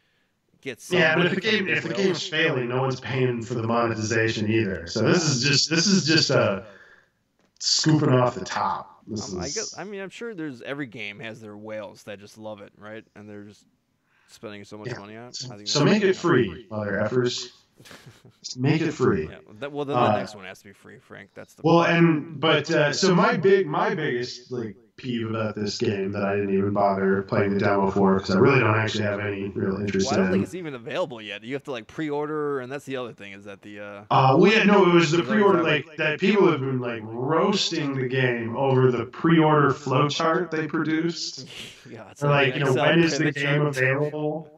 get some. Yeah, but if the game's failing, no one's paying for the monetization either. So this is just a scooping off the top. I'm sure every game has their whales that just love it, right? And they're just spending so much money on it. So make it free, mother effers. Make it free. Yeah, then the next one has to be free, Frank. That's the so my biggest like peeve about this game that I didn't even bother playing the demo for because I really don't actually have any real interest I don't in. think it's even available yet. You have to like pre-order, and that's the other thing is that the. It was the pre-order that people have been like roasting the game over the pre-order flowchart they produced. Yeah, it's like when is the game available?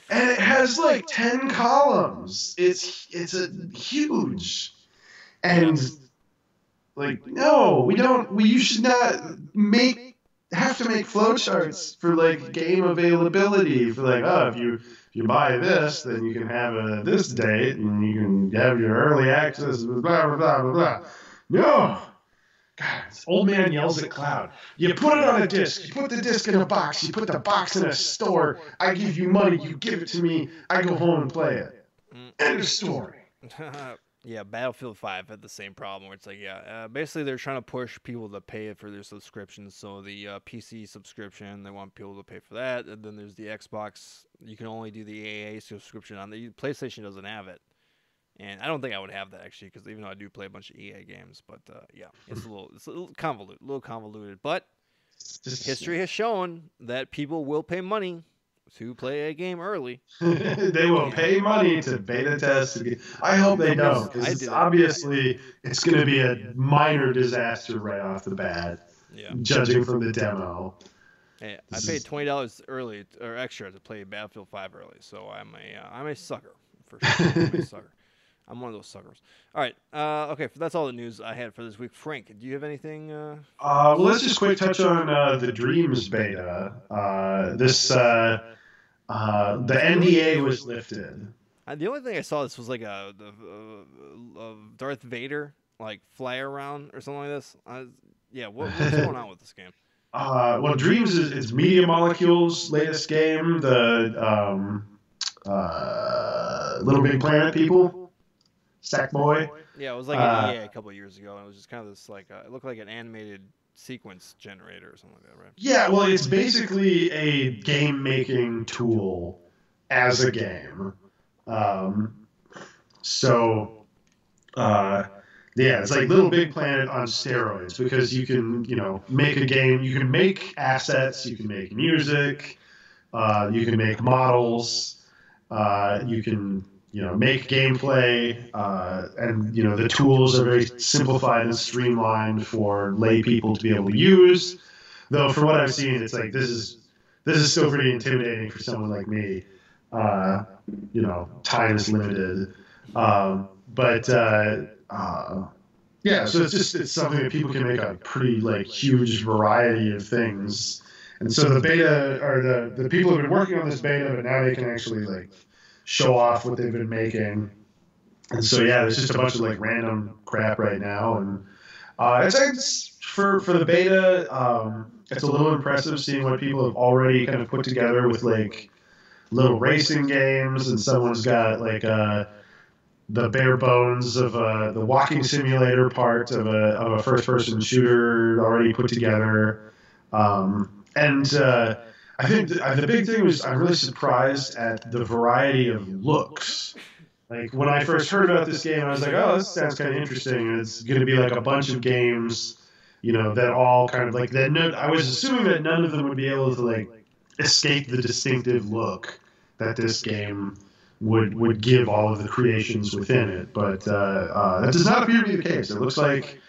And it has like 10 columns. It's a huge. And like, no, you should not have to make flowcharts for like game availability for like, oh, if you buy this, then you can have this date and you can have your early access, blah, blah, blah, blah, blah. No. God, this old man yells at cloud. You put it on a disc. You put the disc in a box. You put the box in a store. I give you money. You give it to me. I go home and play it. End of story. Yeah, Battlefield 5 had the same problem where it's like, basically they're trying to push people to pay for their subscriptions. So the PC subscription, they want people to pay for that. And then there's the Xbox. You can only do the AA subscription on the PlayStation doesn't have it. And I don't think I would have that actually, because even though I do play a bunch of EA games, but it's a little convoluted. But history has shown that people will pay money to play a game early. They will pay money to beta test. I hope they don't, because obviously it's going to be a minor disaster right off the bat. Yeah. Judging from the demo. Hey, I paid $20 early or extra to play Battlefield 5 early, so I'm a sucker for sure. I'm a sucker. I'm one of those suckers. All right. Okay. That's all the news I had for this week. Frank, do you have anything? Well, let's just quick touch on the Dreams beta. The So the only NDA was lifted. the only thing I saw this was like a Darth Vader like fly around or something like this. Yeah, what's going on with this game? Well, Dreams is it's Media Molecule's latest game. The Little Big Planet people, Sackboy. Yeah, it was like at Uh, EA a couple of years ago, and it was just kind of this like it looked like an animated sequence generator or something like that, right? yeah, well, it's basically a game making tool as a game. Um, so uh, yeah, it's like Little Big Planet on steroids because you can, make a game, you can make assets, you can make music, you can make models, you can, make gameplay, and the tools are very simplified and streamlined for lay people to be able to use. Though, from what I've seen, it's like this is still pretty intimidating for someone like me. Uh, Time is limited. But yeah, so it's something that people can make a pretty like huge variety of things. And so the beta or the people have been working on this beta, but now they can actually like show off what they've been making. And so yeah, there's just a bunch of like random crap right now, and it's for the beta. It's a little impressive seeing what people have already kind of put together with like little racing games, and someone's got like the bare bones of the walking simulator part of a first person shooter already put together. And I think the big thing was I'm really surprised at the variety of looks. Like when I first heard about this game, I was like, "Oh, this sounds kind of interesting." And it's going to be like a bunch of games, that all kind of like that. I was assuming that none of them would be able to like escape the distinctive look that this game would give all of the creations within it. But that does not appear to be the case. It looks like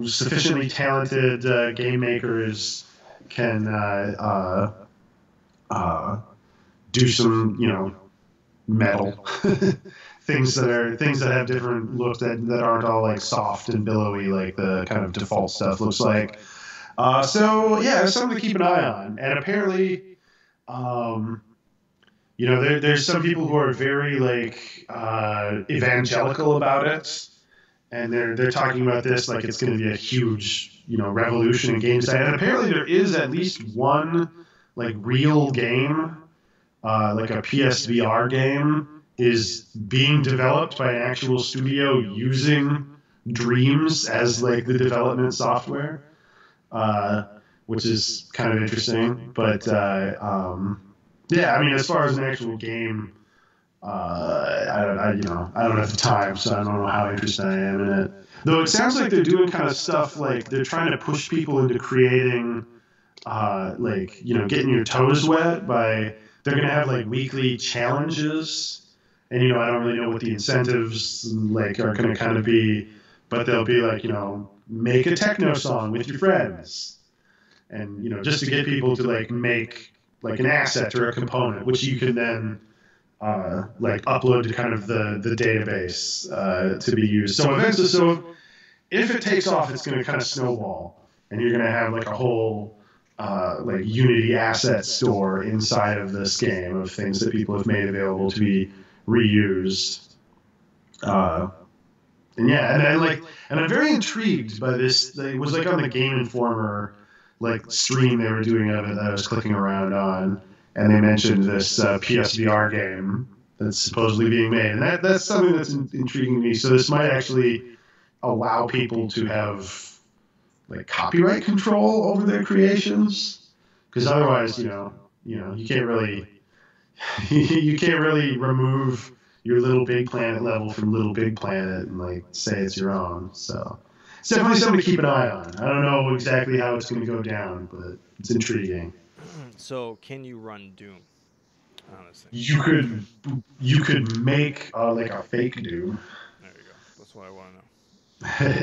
sufficiently talented game makers can do some, metal things that have different looks that aren't all like soft and billowy like the kind of default stuff looks like. So yeah, it's something to keep an eye on. And apparently, there's some people who are very like evangelical about it, and they're talking about this like it's going to be a huge revolution in game design. And apparently, there is at least one like real game, like a PSVR game, is being developed by an actual studio using Dreams as like the development software, which is kind of interesting. But yeah, I mean, as far as an actual game, I don't have the time, so I don't know how interested I am in it. Though it sounds like they're doing kind of stuff like they're trying to push people into creating, getting your toes wet by they're going to have like weekly challenges, and I don't really know what the incentives like are going to kind of be, but they'll be like make a techno song with your friends, and just to get people to like make like an asset or a component, which you can then like upload to kind of the database to be used. So eventually, if it takes off, it's going to kind of snowball, and you're going to have like a whole like Unity asset store inside of this game of things that people have made available to be reused. And yeah, and I'm very intrigued by this. It was like on the Game Informer like stream they were doing of it that I was clicking around on, and they mentioned this PSVR game that's supposedly being made, and that's something that's intriguing to me. So this might actually allow people to have like copyright control over their creations, because otherwise, you can't really you can't really remove your Little Big Planet level from Little Big Planet and like say it's your own. So it's definitely something to keep an eye on. I don't know exactly how it's going to go down, but it's intriguing. So can you run Doom on this thing? You could make like a fake Doom. There you go. That's what I want to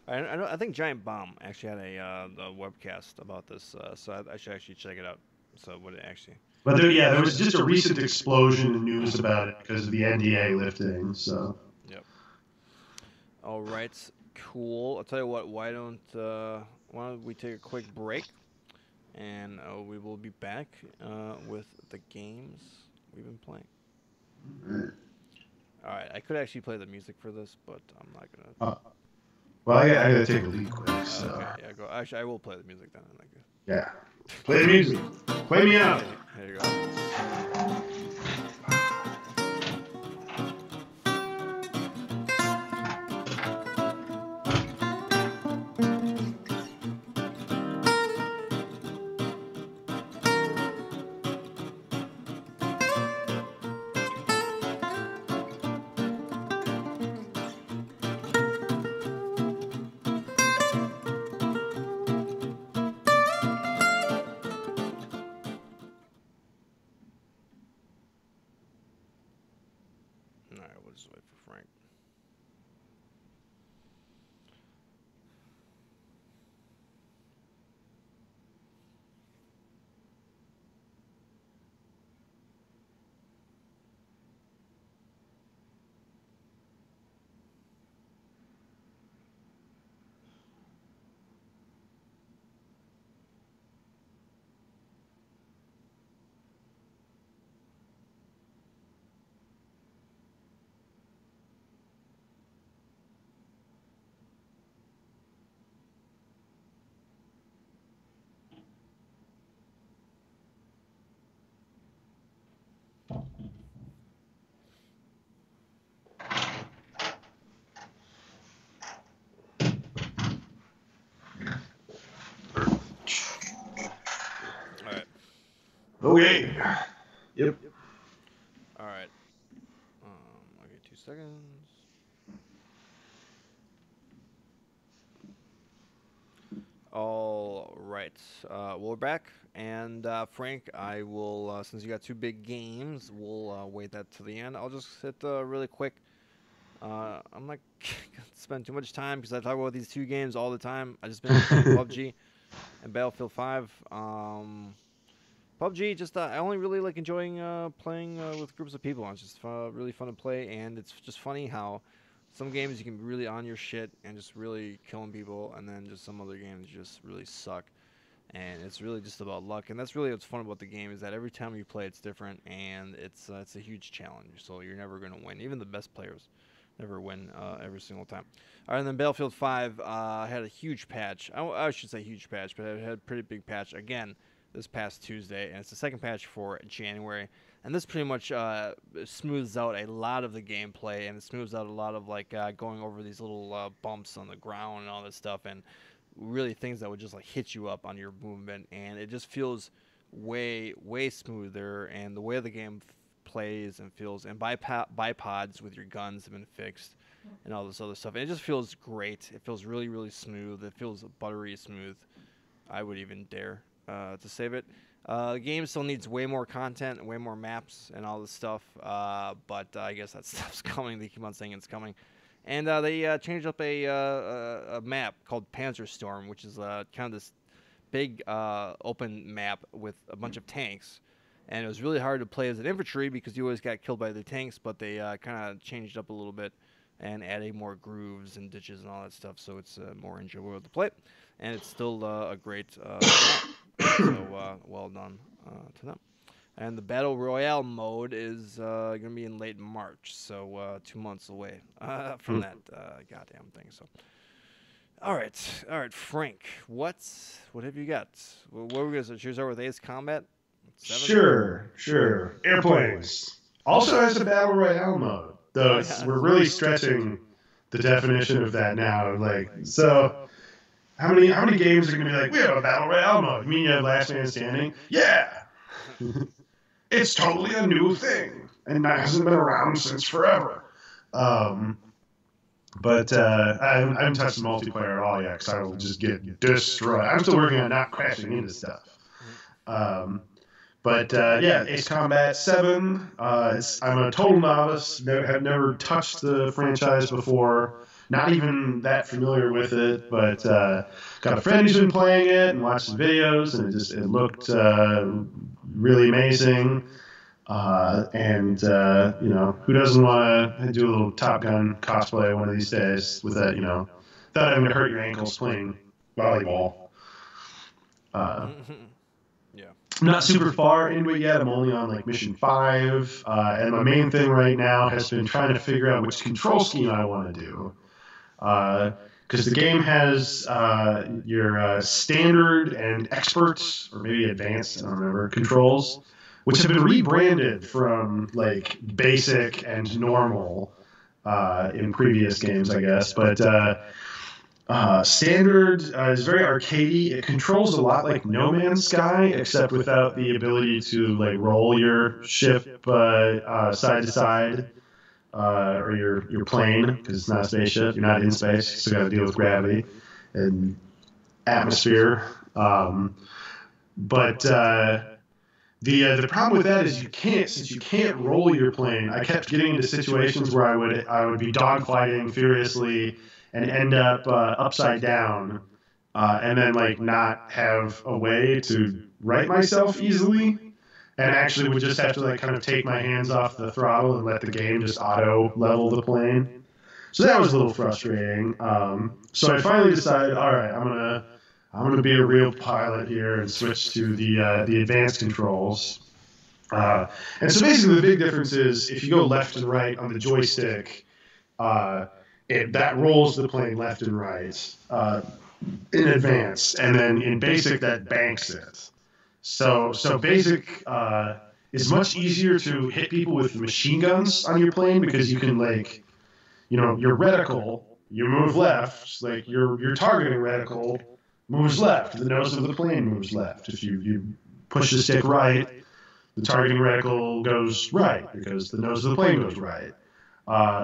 know. I think Giant Bomb actually had a webcast about this, so I should actually check it out. So what it actually. But there was just a recent explosion in news about it because of the NDA lifting. So. Yep. All right. Cool. I'll tell you what. Why don't we take a quick break, and we will be back with the games we've been playing. All right, I could actually play the music for this, but I'm not gonna. Uh, well, I gotta take a leak quick, so Okay, yeah, go. Actually, I will play the music then. I guess. yeah. Play the music. Play me out. There you go. All right, we'll just wait for Frank. All right. Okay. Yep. All right. Okay, 2 seconds. All right. We're back, and Frank, I will since you got two big games, we'll wait that to the end. I'll just hit really quick. I'm not gonna spend too much time because I talk about these two games all the time. I just been playing PUBG and Battlefield 5. PUBG, just I only really like enjoying playing with groups of people. It's just really fun to play, and it's just funny how some games you can be really on your shit and just really killing people, and then just some other games just really suck. And it's really just about luck, and that's really what's fun about the game is that every time you play, it's different, and it's a huge challenge. So you're never gonna win. Even the best players never win every single time. All right, and then Battlefield 5 had a huge patch. I should say huge patch, but it had a pretty big patch again this past Tuesday, and it's the second patch for January. And this pretty much smooths out a lot of the gameplay, and it smooths out a lot of like going over these little bumps on the ground and all this stuff, and really things that would just like hit you up on your movement, and it just feels way smoother, and the way the game plays and feels, and bipods with your guns have been fixed and all this other stuff, and it just feels great. It feels really smooth. It feels buttery smooth. I would even dare to save it. The game still needs way more content and way more maps and all this stuff, but I guess that stuff's coming. They keep on saying it's coming. And they changed up a map called Panzerstorm, which is kind of this big open map with a bunch of tanks. And it was really hard to play as an infantry because you always got killed by the tanks, but they kind of changed up a little bit and adding more grooves and ditches and all that stuff, so it's more enjoyable to play. And it's still a great map. So well done to them. And the Battle Royale mode is going to be in late March, so 2 months away from that goddamn thing. So, all right, Frank, what have you got? What are we going to choose over with Ace Combat? 7? Sure. Airplanes. Also has a battle royale mode, though we're really stretching the definition of that now. Like, so how many games are going to be like, we have a battle royale mode? You mean you have Last Man Standing? Yeah. It's totally a new thing, and that hasn't been around since forever. But I haven't touched the multiplayer at all yet, because I will just get destroyed. I'm still working on not crashing into stuff. But yeah, Ace Combat 7. I'm a total novice. Have never touched the franchise before. Not even that familiar with it. But got a friend who's been playing it and watched some videos, and it looked really amazing. And you know, who doesn't want to do a little Top Gun cosplay one of these days with that? You know, without having to hurt your ankles playing volleyball. I'm not super far into it yet. I'm only on like mission 5, and my main thing right now has been trying to figure out which control scheme I want to do. Because the game has your standard and experts, or maybe advanced, I don't remember, controls, which have been rebranded from like basic and normal in previous games, I guess. But standard is very arcadey. It controls a lot like No Man's Sky, except without the ability to like roll your ship side to side. Or your plane, because it's not a spaceship. You're not in space. You still got to deal with gravity and atmosphere. But the problem with that is since you can't roll your plane. I kept getting into situations where I would be dogfighting furiously and end up upside down, and then like not have a way to right myself easily. And actually would just have to like kind of take my hands off the throttle and let the game just auto level the plane. So that was a little frustrating. So I finally decided, all right, I'm gonna be a real pilot here and switch to the advanced controls. And so basically the big difference is if you go left and right on the joystick, that rolls the plane left and right in advanced, and then in basic that banks it. So basic is much easier to hit people with machine guns on your plane because you can like, your reticle, you move left, like your targeting reticle moves left, the nose of the plane moves left. If you push the stick right, the targeting reticle goes right because the nose of the plane goes right.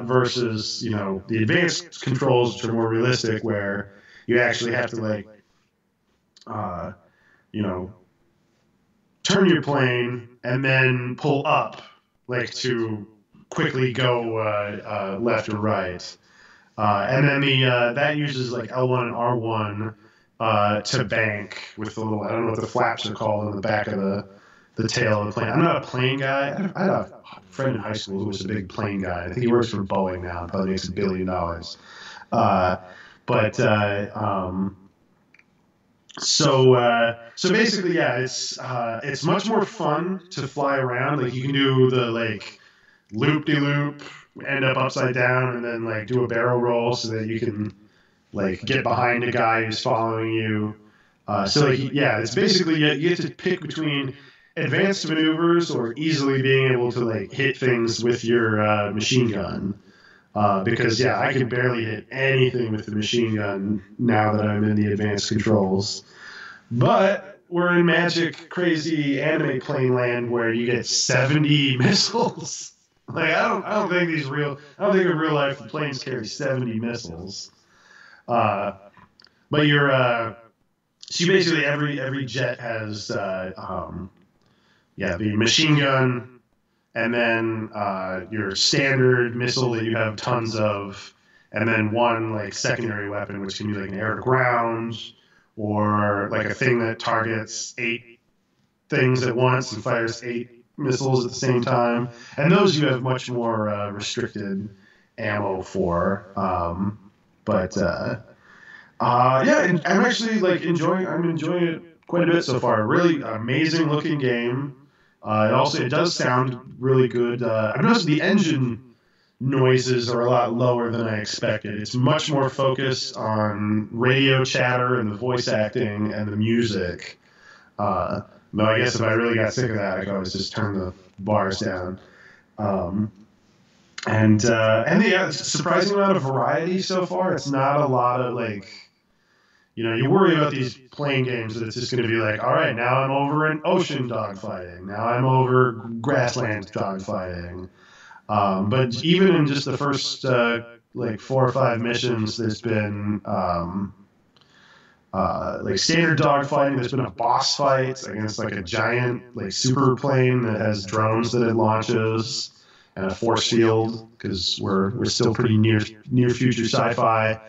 Versus the advanced controls, which are more realistic, where you actually have to like turn your plane and then pull up, like to quickly go left or right. And then that uses like L1 and R1 to bank with the little, I don't know what the flaps are called on the back of the tail of the plane. I'm not a plane guy. I had a friend in high school who was a big plane guy. I think he works for Boeing now and probably makes $1 billion. So basically, yeah, it's much more fun to fly around. Like you can do the like loop-de-loop, end up upside down, and then like do a barrel roll so that you can like get behind a guy who's following you. It's basically you get to pick between advanced maneuvers or easily being able to like hit things with your machine gun. Because I can barely hit anything with the machine gun now that I'm in the advanced controls. But we're in magic, crazy anime plane land where you get 70 missiles. Like I don't think in real life the planes carry 70 missiles. But so you basically every jet has the machine gun. And then your standard missile that you have tons of, and then one like secondary weapon, which can be like an air to ground, or like a thing that targets 8 things at once and fires 8 missiles at the same time. And those you have much more restricted ammo for. And I'm actually like enjoying it quite a bit so far. Really amazing looking game. It does sound really good. I've noticed the engine noises are a lot lower than I expected. It's much more focused on radio chatter and the voice acting and the music. Though I guess if I really got sick of that, I could always just turn the bars down. It's a surprising amount of variety so far. It's not a lot of like. You worry about these plane games that it's just going to be like, all right, now I'm over in ocean dogfighting. Now I'm over grassland dogfighting. But even in just the first 4 or 5 missions, there's been like standard dogfighting. There's been a boss fight against like a giant like super plane that has drones that it launches and a force field because we're still pretty near future sci-fi.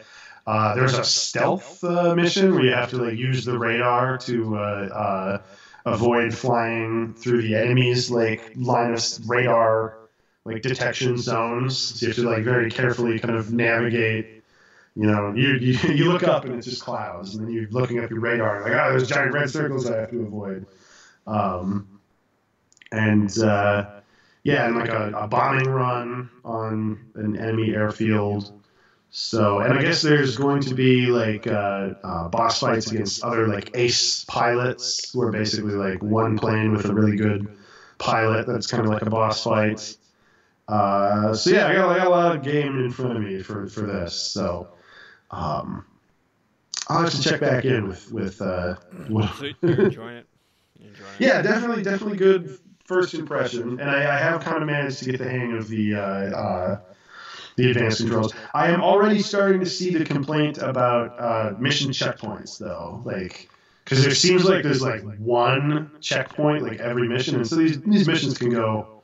There's a stealth mission where you have to like use the radar to avoid flying through the enemy's like line of radar like detection zones. So you have to like very carefully kind of navigate. You look up and it's just clouds, and then you're looking up your radar and like, there's giant red circles I have to avoid. Um, and yeah, and like a bombing run on an enemy airfield. So, and I guess there's going to be like boss fights against other like ace pilots, who are basically like one plane with a really good pilot. That's kind of like a boss fight. So yeah, I got a lot of game in front of me for this. So um, I'll have to check back in with what. So you're enjoying it? You're enjoying it? Yeah, definitely good first impression, and I have kind of managed to get the hang of the advanced controls. I am already starting to see the complaint about mission checkpoints, though, like because there seems like there's like one checkpoint like every mission, and so these missions can go,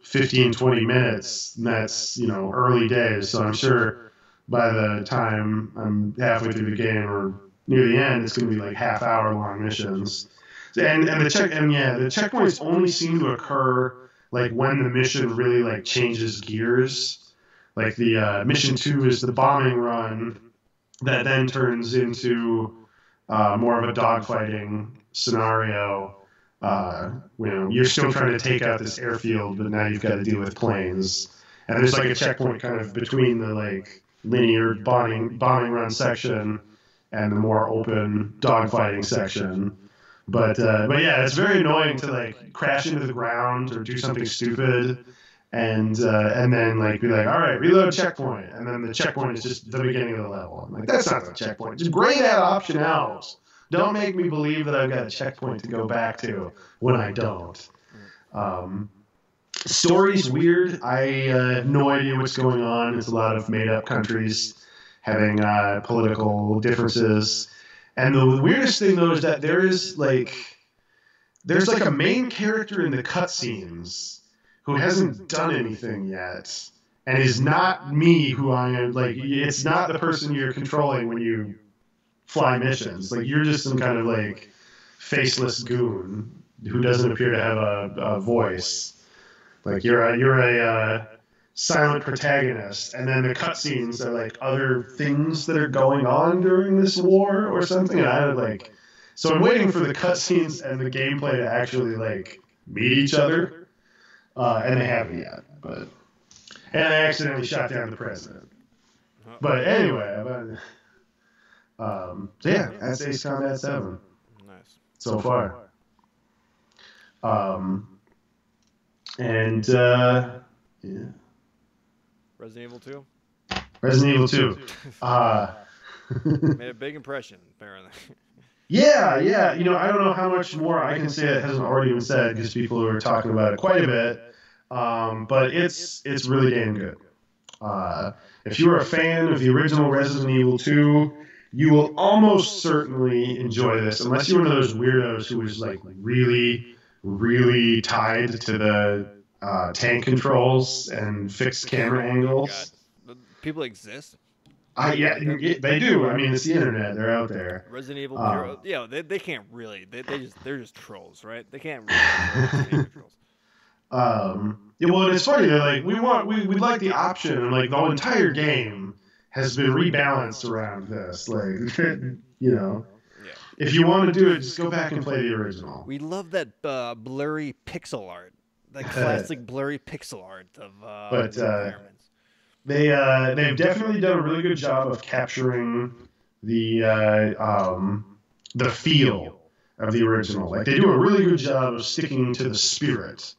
15, 20 minutes, and that's early days. So I'm sure by the time I'm halfway through the game or near the end, it's going to be like half-hour long missions. And the checkpoints only seem to occur like when the mission really like changes gears. Like the mission 2 is the bombing run that then turns into more of a dogfighting scenario. You're still trying to take out this airfield, but now you've got to deal with planes. And there's like a checkpoint kind of between the like linear bombing run section and the more open dogfighting section. But yeah, it's very annoying to like crash into the ground or do something stupid, and then like be like, all right, reload checkpoint, and then the checkpoint is just the beginning of the level. I'm like, that's not the checkpoint. Just grade that option out. Don't make me believe that I've got a checkpoint to go back to when I don't. Story's weird. I have no idea what's going on. It's a lot of made-up countries having political differences. And the weirdest thing, though, is that there's like a main character in the cutscenes who hasn't done anything yet, and is not me, who I am. Like, it's not the person you're controlling when you fly missions. Like, you're just some kind of like faceless goon who doesn't appear to have a voice. Like, you're a silent protagonist, and then the cutscenes are like other things that are going on during this war or something. And so I'm waiting for the cutscenes and the gameplay to actually like meet each other, and they haven't yet. And I accidentally shot down the president. But anyway, so yeah, that's Ace Combat 7. Nice. So far. And yeah. Resident Evil 2? Resident Evil 2. Made a big impression, apparently. Yeah. I don't know how much more I can say that hasn't already been said, because people are talking about it quite a bit. But it's really damn good. If you're a fan of the original Resident Evil 2, you will almost certainly enjoy this, unless you're one of those weirdos who is like really, really tied to the tank controls and fixed camera angles. God. People exist. Yeah, they do. I mean, it's the internet; they're out there. Resident Evil, they can't really. They're just trolls, right? They can't really control trolls. Yeah, well, and it's funny. They're like, we'd like the option, and like the entire game has been rebalanced around this. Like, if you want to do it, just go back and play the original. We love that blurry pixel art, that classic blurry pixel art of environments. They've definitely done a really good job of capturing the feel of the original. Like, they do a really good job of sticking to the spirit,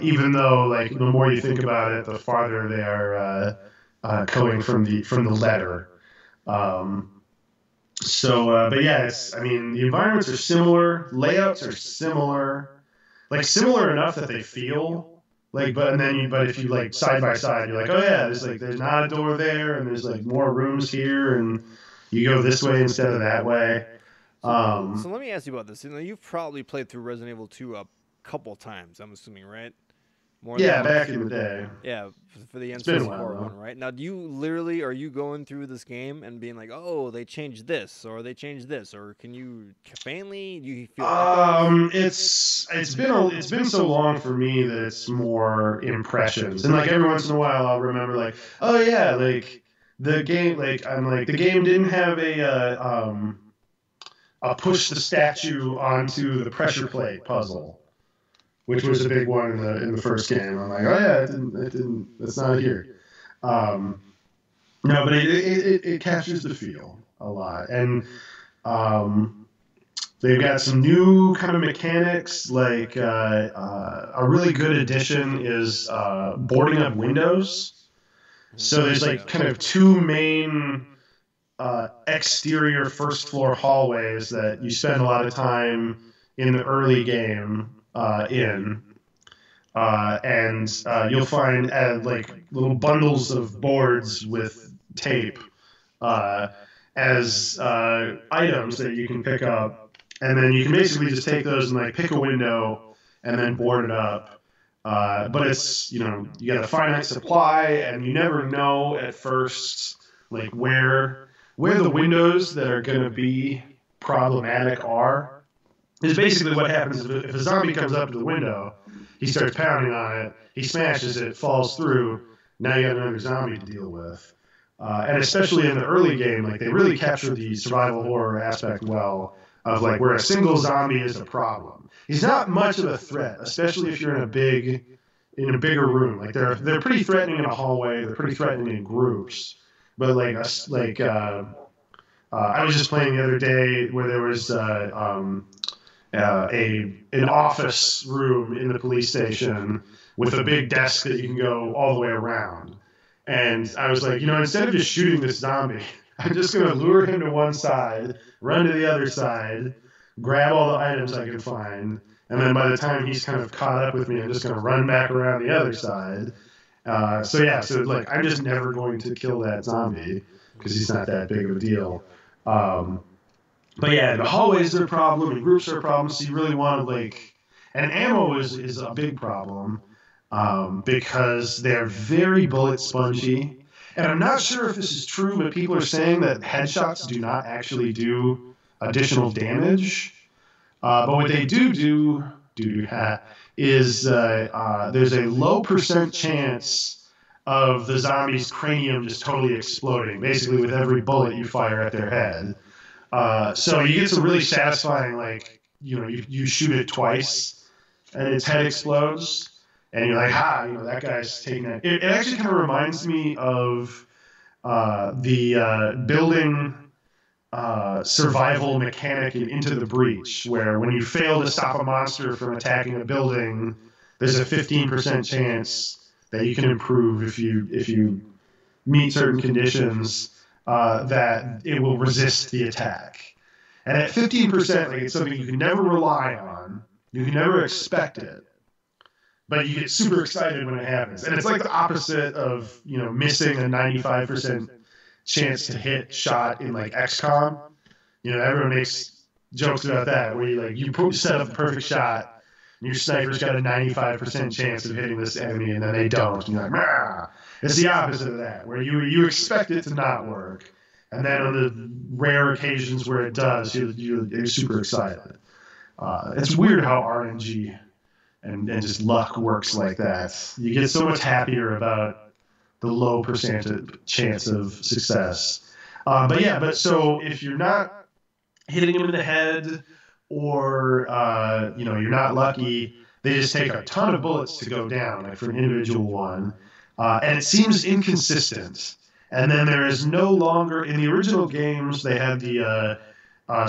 even though like the more you think about it, the farther they are coming from the letter. But yeah, the environments are similar, layouts are similar, like similar enough that they feel like, but if you like side by side, you're like, oh yeah, there's not a door there, and there's like more rooms here, and you go this way instead of that way. So let me ask you about this. You've probably played through Resident Evil 2 a couple times, I'm assuming, right? Back in the day. Yeah, for the N64 one, right? Now, are you going through this game and being like, oh, they changed this, or they changed this, or can you faintly? Do you feel? It's been so long for me that it's more impressions, and like every once in a while I'll remember like, oh yeah, like the game, like I'm like the game didn't have push the statue onto the pressure plate puzzle, which was a big one in the first game. I'm like, oh yeah, it's not here. No, but it captures the feel a lot, and they've got some new kind of mechanics. Like a really good addition is boarding up windows. So there's like kind of two main exterior first floor hallways that you spend a lot of time in the early game in. And you'll find like little bundles of boards with tape as items that you can pick up, and then you can basically just take those and like pick a window and then board it up. But it's, you know, you got a finite supply, and you never know at first like where the windows that are going to be problematic are. Is basically what happens if a zombie comes up to the window. He starts pounding on it. He smashes it, falls through. Now you have another zombie to deal with. And especially in the early game, like they really capture the survival horror aspect well, of like where a single zombie is a problem. He's not much of a threat, especially if you're in a bigger room. Like they're pretty threatening in a hallway. They're pretty threatening in groups. But I was just playing the other day where there was an office room in the police station with a big desk that you can go all the way around. And I was like, you know, instead of just shooting this zombie, I'm just going to lure him to one side, run to the other side, grab all the items I can find, and then by the time he's kind of caught up with me, I'm just going to run back around the other side. So like I'm just never going to kill that zombie because he's not that big of a deal. But yeah, the hallways are a problem, and groups are a problem, so you really want to like... And ammo is a big problem because they're very bullet spongy. And I'm not sure if this is true, but people are saying that headshots do not actually do additional damage. But what they do is there's a low % chance of the zombie's cranium just totally exploding, basically with every bullet you fire at their head. So you get some really satisfying, like, you know, you shoot it twice and its head explodes, and you're like, you know, that guy's taking that. It actually kind of reminds me of the building survival mechanic in Into the Breach, where when you fail to stop a monster from attacking a building, there's a 15% chance that you can improve if you meet certain conditions. That it will resist the attack. And at 15%, like, it's something you can never rely on. You can never expect it. But you get super excited when it happens. And it's like the opposite of, you know, missing a 95% chance to hit shot in like XCOM. You know, everyone makes jokes about that, where you set up the perfect shot, and your sniper's got a 95% chance of hitting this enemy, and then they don't. And you're like, Mah! It's the opposite of that, where you expect it to not work, and then on the rare occasions where it does, you're super excited. It's weird how RNG and just luck works like that. You get so much happier about the low percentage chance of success. But so if you're not hitting him in the head, or you know, you're not lucky, they just take a ton of bullets to go down, like for an individual one. And it seems inconsistent. And then there is no longer... In the original games, they had the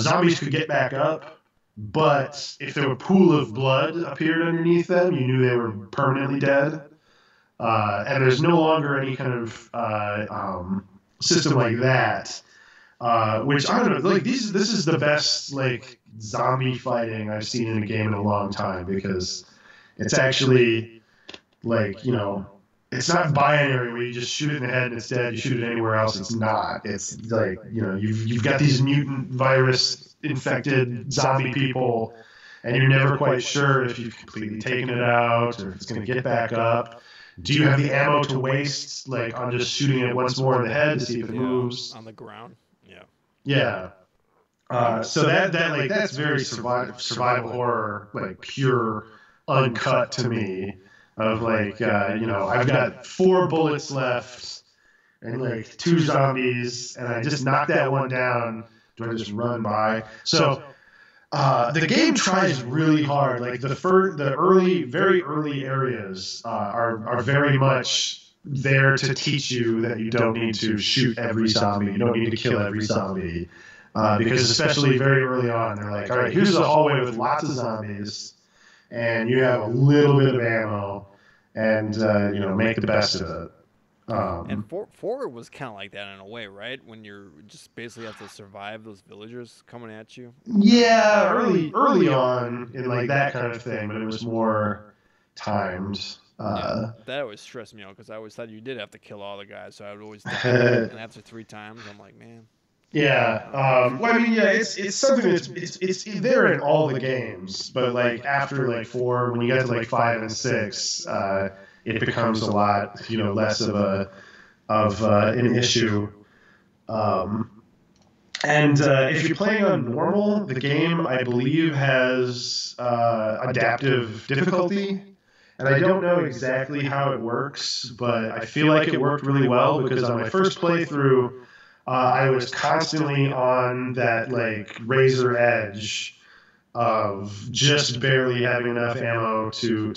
zombies could get back up, but if there were a pool of blood appeared underneath them, you knew they were permanently dead. And there's no longer any kind of system like that. Which, I don't know, like this is the best like zombie fighting I've seen in a game in a long time, because it's actually like, you know... It's not binary where you just shoot it in the head and it's dead. You shoot it anywhere else, it's not. It's like, you know, you've got these mutant virus infected zombie people, and you're never quite sure if you've completely taken it out or if it's going to get back up. Do you have the ammo to waste, like, on just shooting it once more in the head to see if it moves? On the ground. Yeah. So that's very survival horror, like pure uncut to me. Of like, you know, I've got 4 bullets left and like 2 zombies, and I just knock that one down, Do I just run by? So the game tries really hard. Like the early, very early areas are very much there to teach you that you don't need to shoot every zombie. You don't need to kill every zombie. Because especially very early on, they're like, all right, here's a hallway with lots of zombies, and you have a little bit of ammo, and make the best of it. And four was kind of like that in a way, right? When you're just basically have to survive those villagers coming at you. Yeah, early on in like that kind of thing, but it was more timed. That always stressed me out because I always thought you did have to kill all the guys, so I would always die. And after 3 times, I'm like, man. Yeah. Well, I mean, yeah, it's something that's it's there in all the games, but like after like 4, when you get to like 5 and 6, it becomes a lot, less of an issue. And if you're playing on normal, the game I believe has adaptive difficulty. And I don't know exactly how it works, but I feel like it worked really well because on my first playthrough, I was constantly on that like razor edge of just barely having enough ammo to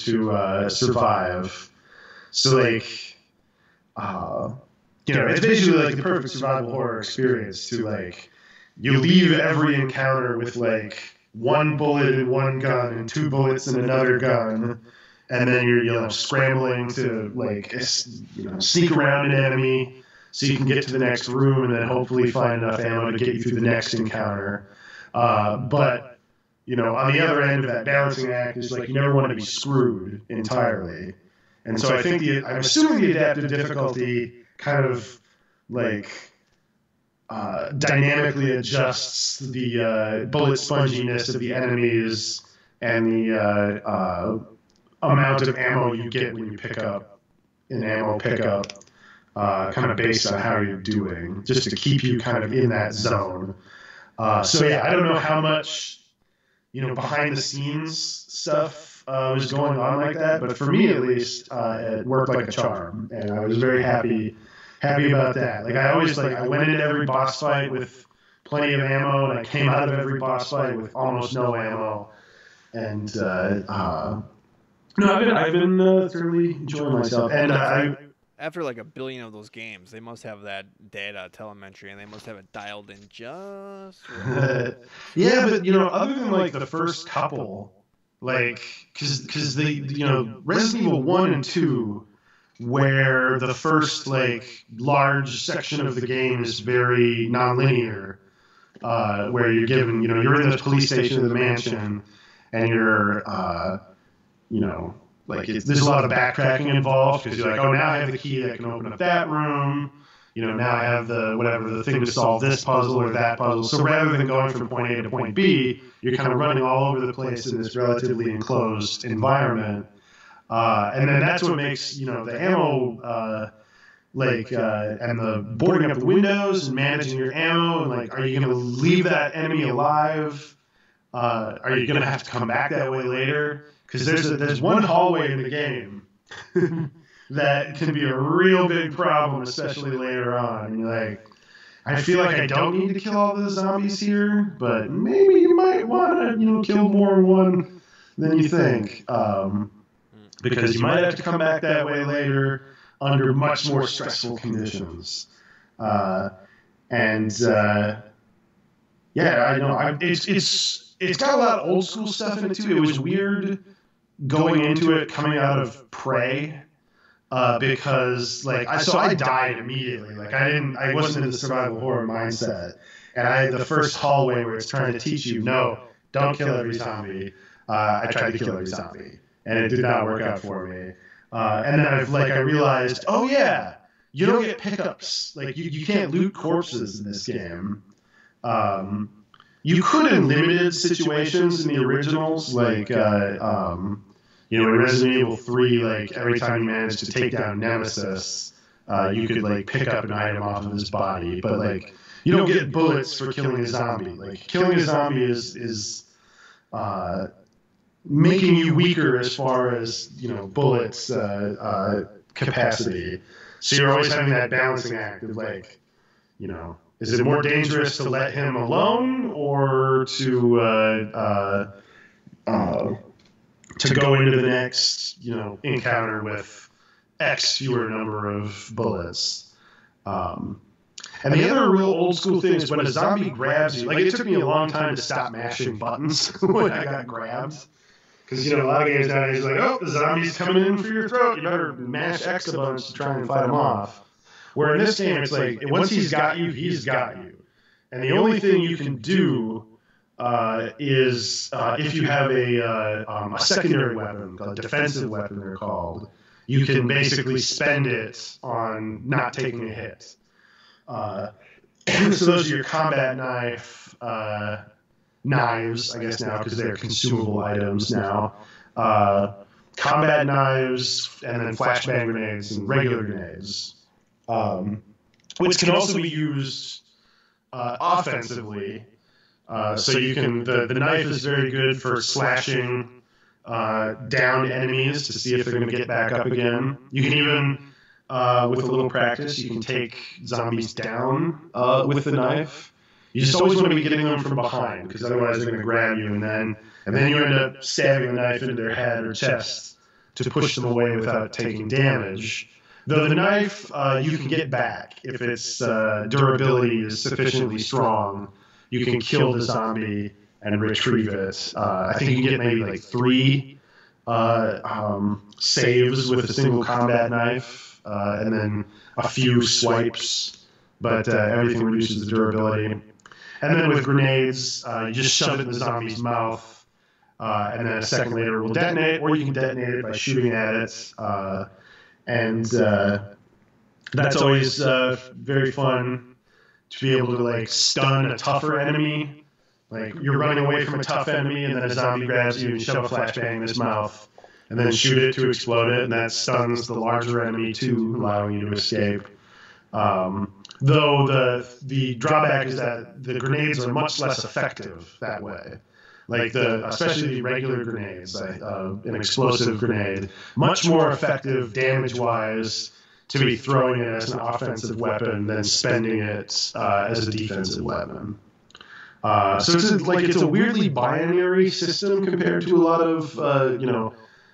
survive. So like, it's basically like the perfect survival horror experience. To like, you leave every encounter with like 1 bullet in one gun and 2 bullets in another gun. And then you're scrambling to like sneak around an enemy so you can get to the next room and then hopefully find enough ammo to get you through the next encounter. But on the other end of that balancing act is like you never want to be screwed entirely. And so I think I'm assuming the adaptive difficulty kind of like dynamically adjusts the bullet sponginess of the enemies and the amount of ammo you get when you pick up an ammo pickup, kind of based on how you're doing, just to keep you kind of in that zone. So yeah, I don't know how much behind the scenes stuff was going on like that, but for me at least, it worked like a charm, and I was very happy about that. Like I went into every boss fight with plenty of ammo, and I came out of every boss fight with almost no ammo, and no, I've been thoroughly enjoying myself, and after like 1 billion of those games, they must have that data telemetry, and they must have it dialed in just right. Yeah, but other than like the first couple, like because the Resident Evil 1 and 2, where the first like large section of the game is very nonlinear, where you're given you're in the police station of the mansion, and you're like there's a lot of backtracking involved because you're like, oh, now I have the key that can open up that room. Now I have the thing to solve this puzzle or that puzzle. So rather than going from point A to point B, you're kind of running all over the place in this relatively enclosed environment. And then that's what makes, the ammo, and the boarding up the windows and managing your ammo. And like, are you going to leave that enemy alive? Are you going to have to come back that way later? Because there's one hallway in the game that can be a real big problem, especially later on. And you're like, I feel like I don't need to kill all the zombies here, but maybe you might want to, kill more in one than you think, because you might have to come back that way later under much more stressful conditions. Yeah, I know. It's got a lot of old school stuff in it too. It was weird going into it coming out of Prey, because like I died immediately. Like I wasn't in the survival horror mindset, and the first hallway where it's trying to teach you, no, don't kill every zombie. I tried to kill every zombie, and it did not work out for me. And then I realized, oh yeah, you don't get pickups. Like you can't loot corpses in this game. You could in limited situations in the originals, like in Resident Evil 3, like every time you managed to take down Nemesis, you could like pick up an item off of his body, but like you don't get bullets for killing a zombie. Like killing a zombie is making you weaker as far as bullets capacity. So you're always having that balancing act of like is it more dangerous to let him alone or to go into the next, encounter with X fewer number of bullets? And the other real old school thing is when a zombie grabs you, like it took me a long time to stop mashing buttons when I got grabbed. Because, a lot of games nowadays are like, oh, the zombie's coming in for your throat. You better mash X a bunch to try and fight him off. Where in this game, it's like, once he's got you, he's got you. And the only thing you can do is if you have a secondary weapon, a defensive weapon they're called, you can basically spend it on not taking a hit. So those are your combat knives, I guess now, because they're consumable items now. Combat knives, and then flashbang grenades and regular grenades, which can also be used offensively. So you can the knife is very good for slashing down enemies to see if they're going to get back up again. You can even with a little practice, you can take zombies down with the knife. You just always want to be getting them from behind, because otherwise they're going to grab you, and then you end up stabbing a knife into their head or chest to push them away without taking damage. Though the knife you can get back if its durability is sufficiently strong. You can kill the zombie and retrieve it. I think you can get maybe like 3 saves with a single combat knife, and then a few swipes, but everything reduces the durability. And then with grenades, you just shove it in the zombie's mouth, and then a second later it will detonate, or you can detonate it by shooting at it. And that's always very fun to be able to like stun a tougher enemy. Like you're running away from a tough enemy, and then a zombie grabs you and shove a flashbang in his mouth, and then shoot it to explode it, and that stuns the larger enemy too, allowing you to escape. Though the drawback is that the grenades are much less effective that way. Like especially the regular grenades, an explosive grenade, much more effective damage-wise to be throwing it as an offensive weapon than spending it as a defensive weapon. So it's a weirdly binary system compared to a lot of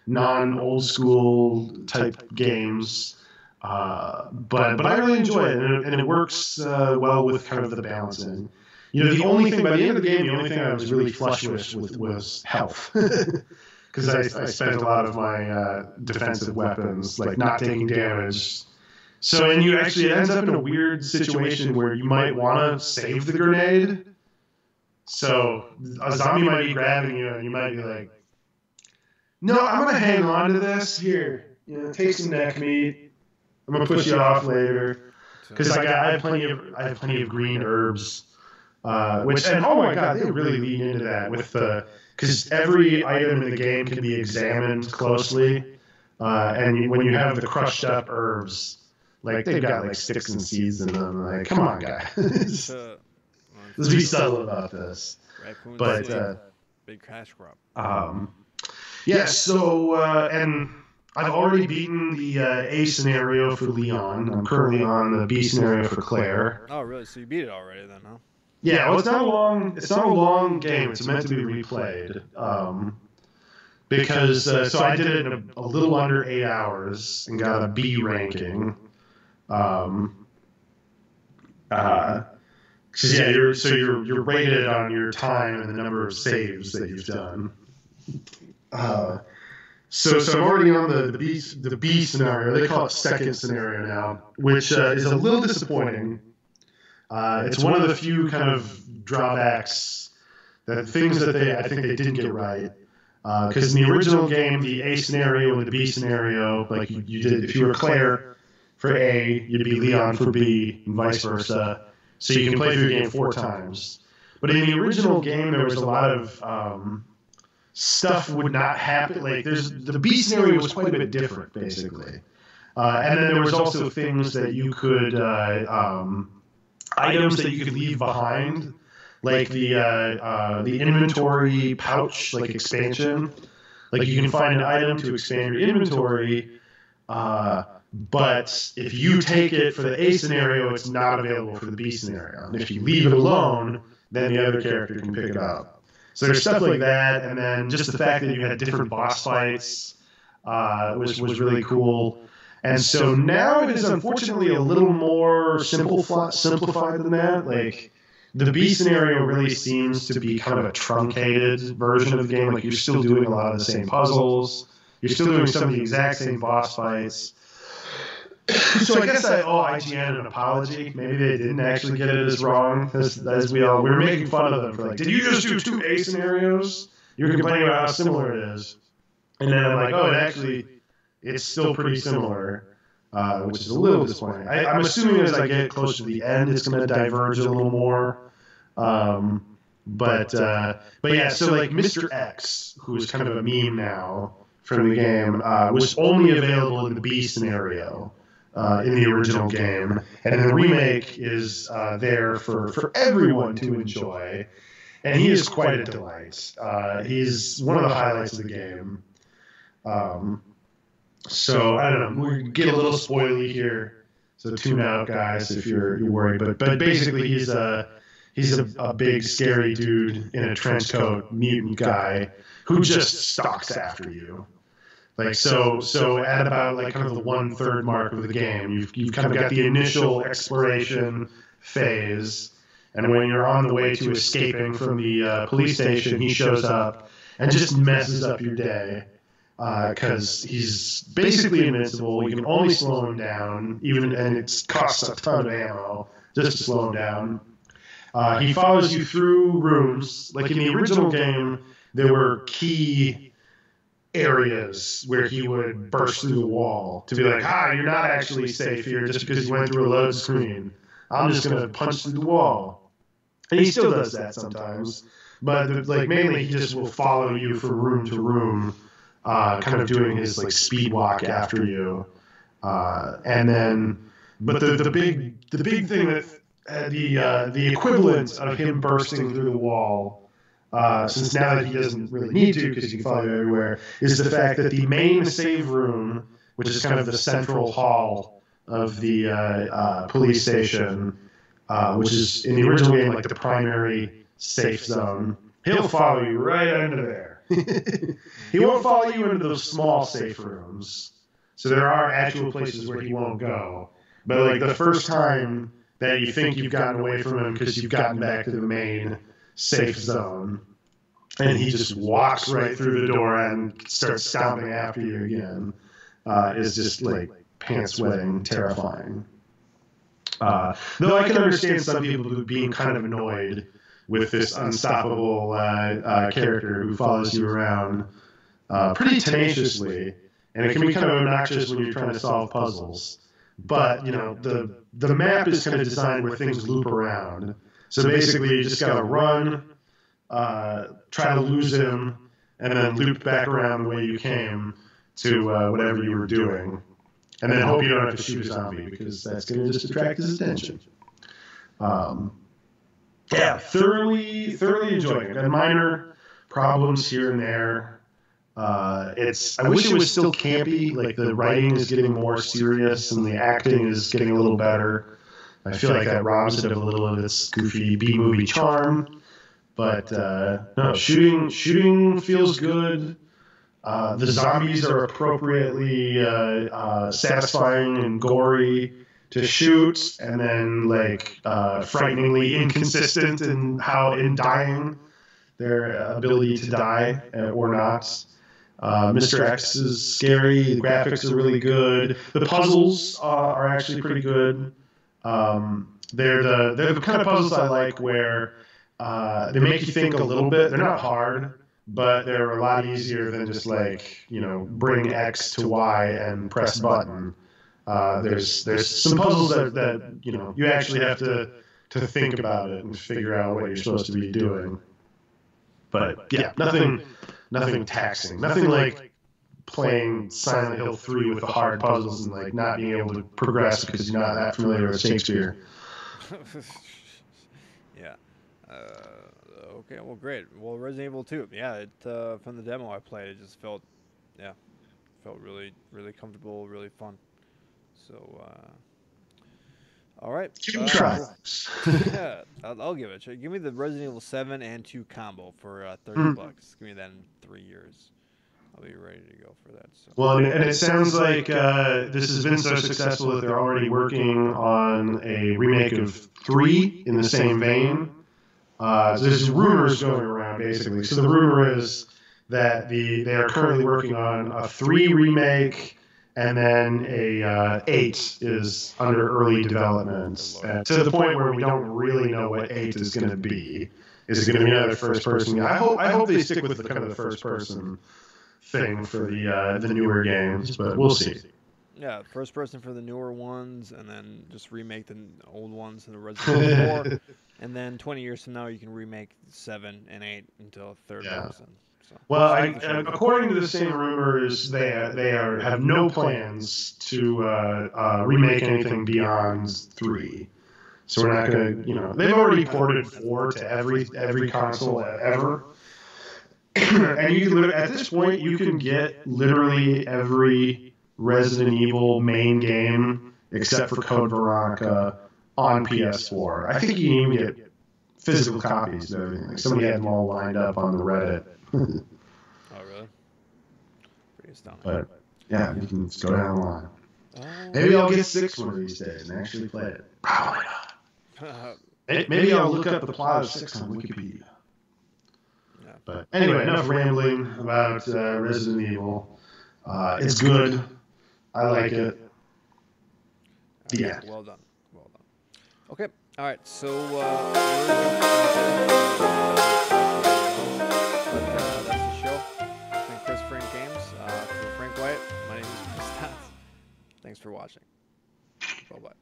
non-old school type games. But I really enjoy it, and it works well with kind of the balancing. The only thing by the end of the game, the only thing I was really flush with was health, because I spent a lot of my defensive weapons like not taking damage. So and it ends up in a weird situation where you might want to save the grenade. So a zombie might be grabbing you, and you might be like, "No, I'm gonna hang on to this here. Take some neck meat. I'm gonna push you off later because I have plenty of green herbs, which and oh my god, they really lean into that with because every item in the game can be examined closely, and when you have the crushed up herbs, like they've got like sticks and seeds in them. Like, come on, guys, let's be subtle about this. But big cash crop. Yeah. So and I've already beaten the A scenario for Leon. I'm currently on the B scenario for Claire. Oh, really? So you beat it already then, huh? Yeah, well, it's not a long game. It's meant to be replayed. Because so I did it in a little under 8 hours and got a B ranking. You're rated on your time and the number of saves that you've done. So I'm already on the B scenario. They call it second scenario now, which is a little disappointing. It's one of the few kind of drawbacks, things that I think they didn't get right. Because in the original game, the A scenario and the B scenario, like you did, if you were Claire for A, you'd be Leon for B, and vice versa. So you can play through the game 4 times. But in the original game, there was a lot of stuff would not happen. Like the B scenario was quite a bit different, basically. And then there was also things that you could items that you could leave behind, like the inventory pouch, like expansion. Like you can find an item to expand your inventory, But if you take it for the A scenario, it's not available for the B scenario. And if you leave it alone, then the other character can pick it up. So there's stuff like that, and then just the fact that you had different boss fights was really cool. And so now it is unfortunately a little more simplified than that. Like the B scenario really seems to be kind of a truncated version of the game. Like you're still doing a lot of the same puzzles. You're still doing some of the exact same boss fights. So I guess I owe IGN an apology. Maybe they didn't actually get it as wrong as we were making fun of them for like, did you just do two A scenarios? You're complaining about how similar it is. And then I'm like, oh, it's still pretty similar, which is a little disappointing. I'm assuming as I get closer to the end, it's going to diverge a little more. But yeah, so like Mr. X, who is kind of a meme now from the game, was only available in the B scenario. In the original game, and the remake is there for everyone to enjoy, and he is quite a delight. He's one of the highlights of the game. So I don't know. We get a little spoily here, so tune out, guys, if you're worried. But basically, he's a big scary dude in a trench coat, mutant guy who just stalks after you. Like so at about like kind of the 1/3 mark of the game, you've kind of got the initial exploration phase, and when you're on the way to escaping from the police station, he shows up and just messes up your day because he's basically invincible. You can only slow him down, and it costs a ton of ammo just to slow him down. He follows you through rooms. Like in the original game, there were key areas where he would burst through the wall to be like, you're not actually safe here just because you went through a load screen. I'm just going to punch through the wall. And he still does that sometimes. But like mainly he just will follow you from room to room, kind of doing his like speed walk after you. And then, but the big thing that the equivalent of him bursting through the wall, since now that he doesn't really need to because he can follow you everywhere, is the fact that the main save room, which is kind of the central hall of the police station, which is in the original game like the primary safe zone, he'll follow you right under there. He won't follow you into those small safe rooms. So there are actual places where he won't go. But like the first time that you think you've gotten away from him because you've gotten back to the main safe zone, and he just walks right through the door and starts stomping after you again, is just like pants wetting, terrifying. Though I can understand some people being kind of annoyed with this unstoppable character who follows you around pretty tenaciously, and it can be kind of obnoxious when you're trying to solve puzzles. But you know, the map is kind of designed where things loop around. So basically, you just gotta run, try to lose him, and then loop back around the way you came to whatever you were doing, and then hope you don't have to shoot a zombie because that's gonna just attract his attention. Yeah, thoroughly enjoying it. And minor problems here and there. I wish it was still campy. Like the writing is getting more serious and the acting is getting a little better. I feel like that robs it of a little of its goofy B-movie charm. But no, shooting feels good. The zombies are appropriately satisfying and gory to shoot, and then like frighteningly inconsistent in dying, their ability to die or not. Mr. X is scary. The graphics are really good. The puzzles are actually pretty good. They're the kind of puzzles I like where they make you think a little bit. They're not hard, but they're a lot easier than just like, you know, bring X to Y and press button. There's some puzzles that you know you actually have to think about it and figure out what you're supposed to be doing. But yeah, nothing taxing, nothing like playing Silent Hill 3 with the hard puzzles and like not being able to progress because you're not that familiar with Shakespeare. Yeah. Okay. Well, great. Well, Resident Evil 2. Yeah. From the demo I played, it just felt really, really comfortable, really fun. So, all right. Give it a try. Yeah, I'll give it a try. Give me the Resident Evil 7 and 2 combo for Hmm. $30. Give me that in 3 years. I'll be ready to go for that. So. Well, and it sounds like this has been so successful that they're already working on a remake of 3 in the same vein. So there's rumors going around, basically. So the rumor is that they are currently working on a 3 remake, and then a 8 is under early development. To the point where we don't really know what 8 is going to be. Is it going to be another first person? I hope they stick with the kind of the first person thing for the newer games, but we'll see. Yeah, first person for the newer ones, and then just remake the old ones in the Resident Evil 4. And then 20 years from now, you can remake 7 and 8 into a third person. So, well, according to the same rumors, they have no plans to remake anything beyond 3. So we're not going to, they've already ported 4 to every console ever. And you can at this point, you can get literally every Resident Evil main game except for Code Veronica on PS4. I think you can even get physical copies of everything. Like somebody had them all lined up on the Reddit. Oh, really? Pretty astounding. But yeah, you can just go down the line. Maybe I'll get 6 one of these days and actually play it. Probably not. Maybe I'll look up the plot of 6 on Wikipedia. Yeah. But anyway, enough rambling about Resident Evil. It's good. I like it. Yeah. Well done. Well done. Okay. All right. So that's the show. It's been Chris Frank Games. For Frank White, my name is Chris Stotts. Thanks for watching. Bye-bye.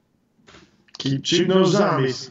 Keep shooting those zombies.